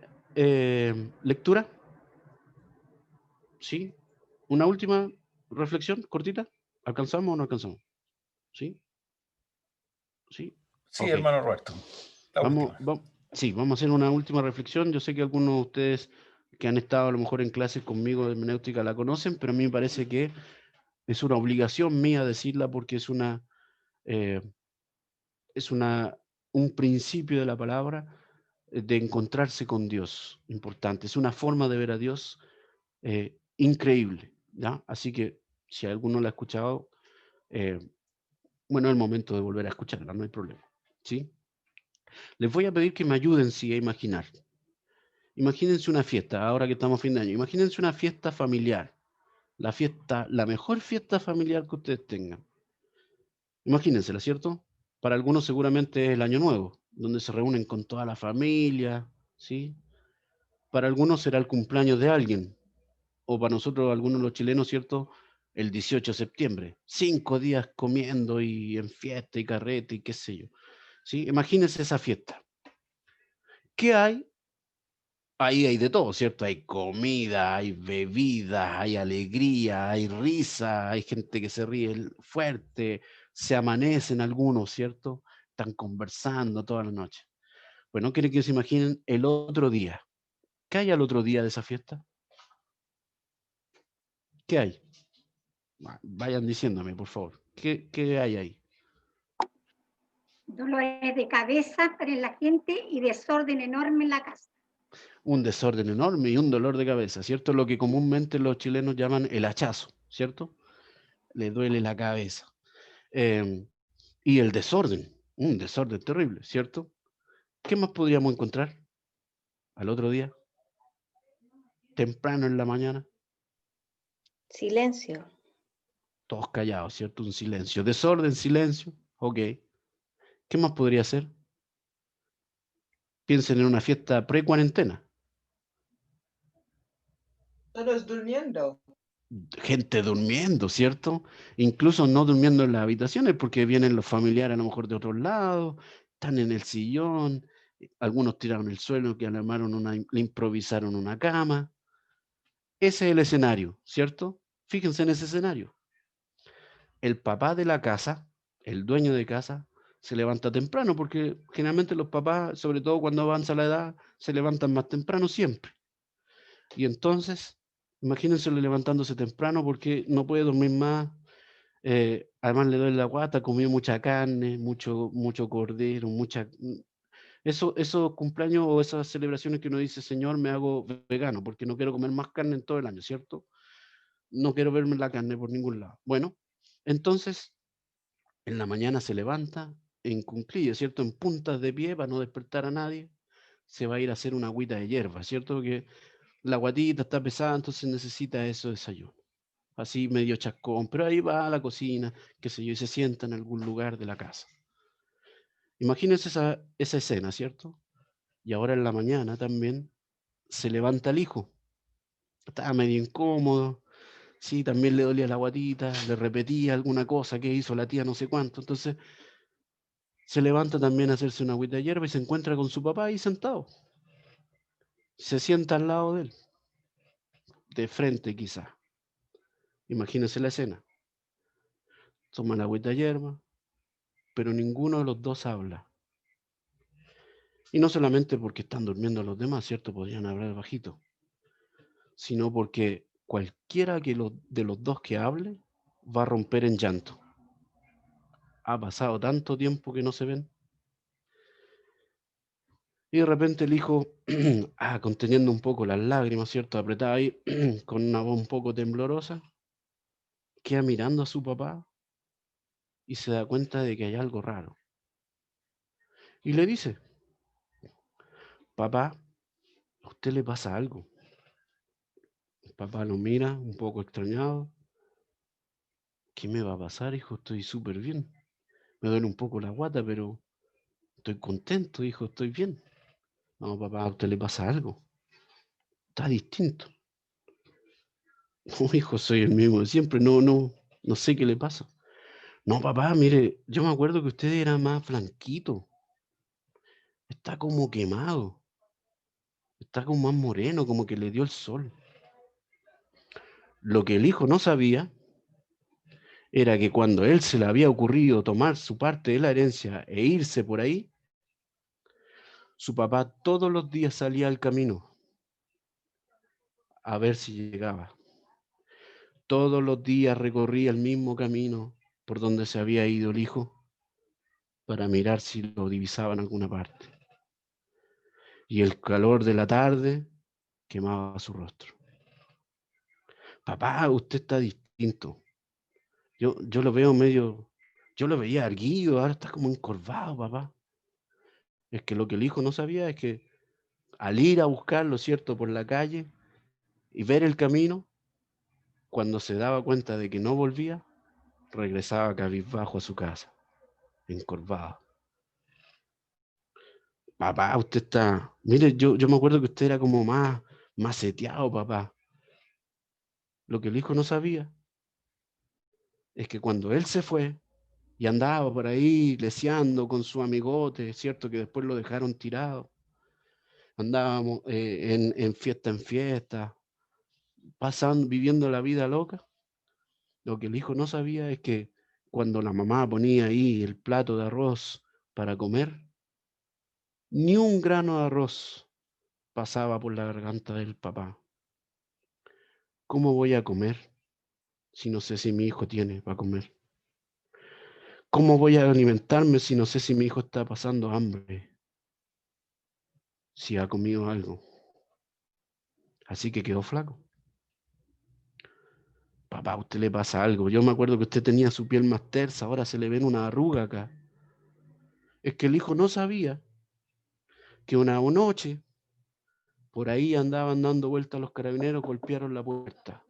lectura? ¿Sí? ¿Una última reflexión cortita? ¿Alcanzamos o no alcanzamos? ¿Sí? ¿Sí? Sí, Ok. hermano Roberto. La última. Sí, vamos a hacer una última reflexión. Yo sé que algunos de ustedes que han estado a lo mejor en clases conmigo de hermenéutica la conocen, pero a mí me parece que es una obligación mía decirla porque eh, un principio de la palabra de encontrarse con Dios, importante. Es una forma de ver a Dios increíble, ¿ya? Así que si alguno la ha escuchado, bueno, es el momento de volver a escucharla, no hay problema, ¿sí? Les voy a pedir que me ayuden, sí, a imaginar. Imagínense una fiesta, ahora que estamos a fin de año, imagínense una fiesta familiar, la mejor fiesta familiar que ustedes tengan. Imagínensela, ¿cierto? Para algunos seguramente es el Año Nuevo, donde se reúnen con toda la familia, ¿sí? Para algunos será el cumpleaños de alguien, o para nosotros, algunos los chilenos, ¿cierto? El 18 de septiembre, 5 días comiendo y en fiesta y carrete y qué sé yo, ¿sí? Imagínense esa fiesta. ¿Qué hay? Ahí hay de todo, ¿cierto? Hay comida, hay bebidas, hay alegría, hay risa, hay gente que se ríe fuerte, se amanecen algunos, ¿cierto? Están conversando toda la noche. Bueno, quieren que se imaginen el otro día. ¿Qué hay al otro día de esa fiesta? ¿Qué hay? Vayan diciéndome, por favor. ¿Qué hay ahí? Dolores de cabeza para la gente y desorden enorme en la casa. Un desorden enorme y un dolor de cabeza, ¿cierto? Lo que comúnmente los chilenos llaman el hachazo, ¿cierto? Le duele la cabeza. Y el desorden, un desorden terrible, ¿cierto? ¿Qué más podríamos encontrar al otro día? Temprano en la mañana, Silencio. todos callados, ¿cierto? Un silencio. Desorden, silencio, ok. ¿Qué más podría ser? Piensen en una fiesta pre-cuarentena. Todos durmiendo. Gente durmiendo, ¿cierto? Incluso no durmiendo en las habitaciones porque vienen los familiares a lo mejor de otros lados, están en el sillón, algunos tiraron el suelo, que le improvisaron una cama. Ese es el escenario, ¿cierto? Fíjense en ese escenario. El papá de la casa, el dueño de casa, se levanta temprano porque generalmente los papás, sobre todo cuando avanza la edad, se levantan más temprano siempre. Y entonces, imagínenselo levantándose temprano porque no puede dormir más. Además le duele la guata, comió mucha carne, mucho cordero, esos cumpleaños o esas celebraciones que uno dice, Señor, me hago vegano porque no quiero comer más carne en todo el año, ¿cierto? No quiero verme la carne por ningún lado. Bueno, entonces, en la mañana se levanta, en cuclillas, ¿cierto? En puntas de pie para no despertar a nadie, se va a ir a hacer una agüita de hierba, ¿cierto? Porque la guatita está pesada, entonces necesita eso de desayuno. Así medio chascón, pero ahí va a la cocina, qué sé yo, y se sienta en algún lugar de la casa. Imagínense esa escena, ¿cierto? Y ahora en la mañana también se levanta el hijo. Estaba medio incómodo, sí, también le dolía la guatita, le repetía alguna cosa que hizo la tía no sé cuánto, entonces se levanta también a hacerse una agüita de hierba y se encuentra con su papá ahí sentado. Se sienta al lado de él, de frente quizá. Imagínense la escena. Toma la agüita de hierba, pero ninguno de los dos habla. Y no solamente porque están durmiendo los demás, ¿cierto? Podrían hablar bajito, sino porque cualquiera de los dos que hable va a romper en llanto. Ha pasado tanto tiempo que no se ven. Y de repente el hijo, conteniendo un poco las lágrimas, ¿cierto? Apretaba ahí, con una voz un poco temblorosa, queda mirando a su papá y se da cuenta de que hay algo raro. Y le dice, papá, a usted le pasa algo. El papá lo mira un poco extrañado. ¿Qué me va a pasar, hijo? Estoy súper bien. Me duele un poco la guata, pero estoy contento, hijo, estoy bien. No, papá, a usted le pasa algo. Está distinto. No, hijo, soy el mismo de siempre. No sé qué le pasa. No, papá, mire, yo me acuerdo que usted era más blanquito. Está como quemado. Está como más moreno, como que le dio el sol. Lo que el hijo no sabía era que cuando él se le había ocurrido tomar su parte de la herencia e irse por ahí, su papá todos los días salía al camino a ver si llegaba. Todos los días recorría el mismo camino por donde se había ido el hijo para mirar si lo divisaba en alguna parte. Y el calor de la tarde quemaba su rostro. Papá, usted está distinto. Yo lo veo medio, yo lo veía erguido, ahora está como encorvado, papá. Es que lo que el hijo no sabía es que al ir a buscarlo, ¿cierto?, por la calle y ver el camino, cuando se daba cuenta de que no volvía, regresaba cabizbajo a su casa, encorvado. Papá, usted está... Mire, yo me acuerdo que usted era como más seteado, papá. Lo que el hijo no sabía es que cuando él se fue y andaba por ahí leseando con su amigote, ¿cierto?, que después lo dejaron tirado, andábamos en fiesta, pasando, viviendo la vida loca. Lo que el hijo no sabía es que cuando la mamá ponía ahí el plato de arroz para comer, ni un grano de arroz pasaba por la garganta del papá. ¿Cómo voy a comer si no sé si mi hijo tiene para comer? ¿Cómo voy a alimentarme si no sé si mi hijo está pasando hambre? Si ha comido algo. Así que quedó flaco. Papá, a usted le pasa algo. Yo me acuerdo que usted tenía su piel más tersa, ahora se le ven una arruga acá. Es que el hijo no sabía que una noche por ahí andaban dando vueltas los carabineros, golpearon la puerta.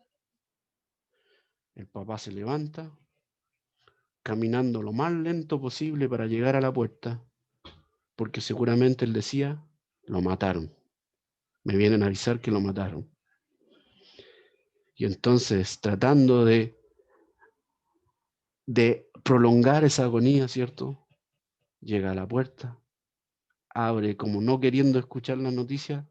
El papá se levanta, caminando lo más lento posible para llegar a la puerta, porque seguramente él decía, lo mataron. Me vienen a avisar que lo mataron. Y entonces, tratando de prolongar esa agonía, ¿cierto? Llega a la puerta, abre como no queriendo escuchar la noticia,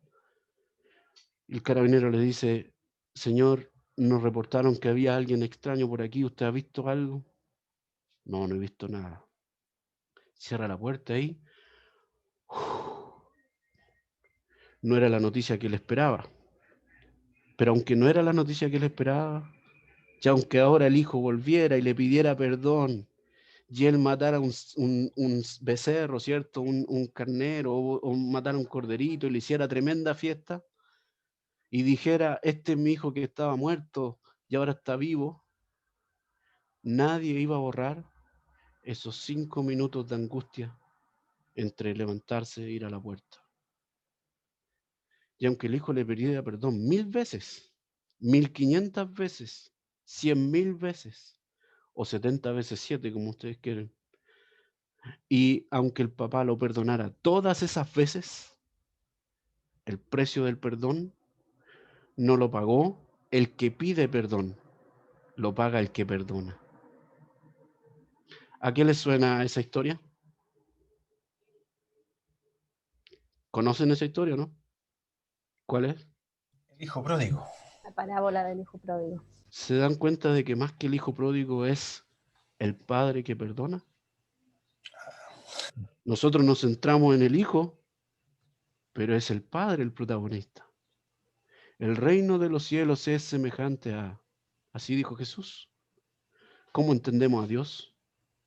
y el carabinero le dice, señor, nos reportaron que había alguien extraño por aquí, ¿usted ha visto algo? No, no he visto nada. Cierra la puerta ahí. No era la noticia que él esperaba. Pero aunque no era la noticia que él esperaba, ya aunque ahora el hijo volviera y le pidiera perdón, y él matara un becerro, ¿cierto? Un carnero, o matara un corderito y le hiciera tremenda fiesta, y dijera, este es mi hijo que estaba muerto y ahora está vivo, nadie iba a borrar esos 5 minutos de angustia entre levantarse e ir a la puerta. Y aunque el hijo le pidiera perdón 1000 veces, 1500 veces, 100.000 veces, o 70 veces 7, como ustedes quieren, y aunque el papá lo perdonara todas esas veces, el precio del perdón no lo pagó el que pide perdón, lo paga el que perdona. ¿A qué les suena esa historia? ¿Conocen esa historia, no? ¿Cuál es? El hijo pródigo. La parábola del hijo pródigo. ¿Se dan cuenta de que más que el hijo pródigo es el padre que perdona? Nosotros nos centramos en el hijo, pero es el padre el protagonista. El reino de los cielos es semejante a... Así dijo Jesús. ¿Cómo entendemos a Dios?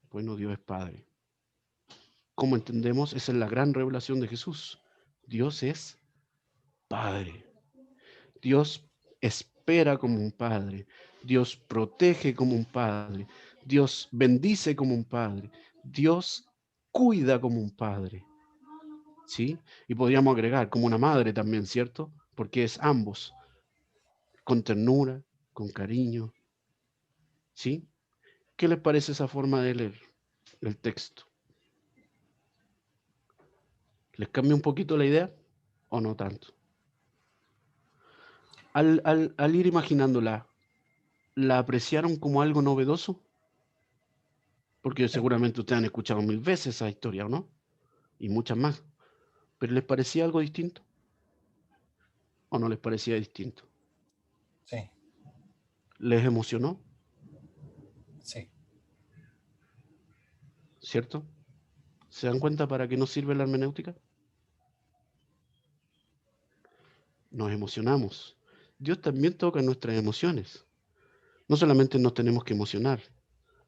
Bueno, Dios es Padre. ¿Cómo entendemos? Esa es la gran revelación de Jesús. Dios es Padre. Dios espera como un padre. Dios protege como un padre. Dios bendice como un padre. Dios cuida como un padre. ¿Sí? Y podríamos agregar como una madre también, ¿cierto? Porque es ambos, con ternura, con cariño. ¿Sí? ¿Qué les parece esa forma de leer el texto? ¿Les cambia un poquito la idea o no tanto? Al ir imaginándola, ¿la apreciaron como algo novedoso? Porque seguramente ustedes han escuchado 1000 veces esa historia, ¿o no? Y muchas más. ¿Pero les parecía algo distinto? ¿O no les parecía distinto? Sí, ¿Les emocionó? sí. ¿Cierto? ¿Se dan cuenta para qué nos sirve la hermenéutica? Nos emocionamos. Dios también toca nuestras emociones. No solamente nos tenemos que emocionar,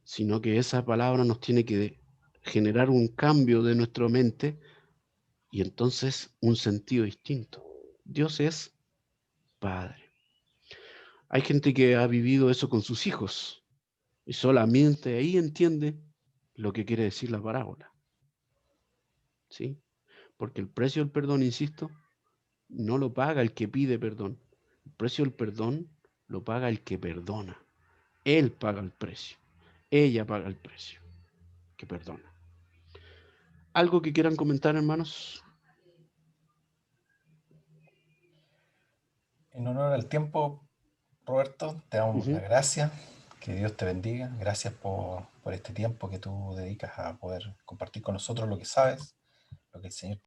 sino que esa palabra nos tiene que generar un cambio de nuestra mente y entonces un sentido distinto. Dios es Padre. Hay gente que ha vivido eso con sus hijos y solamente ahí entiende lo que quiere decir la parábola. ¿Sí? Porque el precio del perdón, insisto, no lo paga el que pide perdón. El precio del perdón lo paga el que perdona. Él paga el precio. Ella paga el precio que perdona. ¿Algo que quieran comentar, hermanos? En honor al tiempo, Roberto, te damos las gracias. Que Dios te bendiga. Gracias por este tiempo que tú dedicas a poder compartir con nosotros lo que sabes, lo que el Señor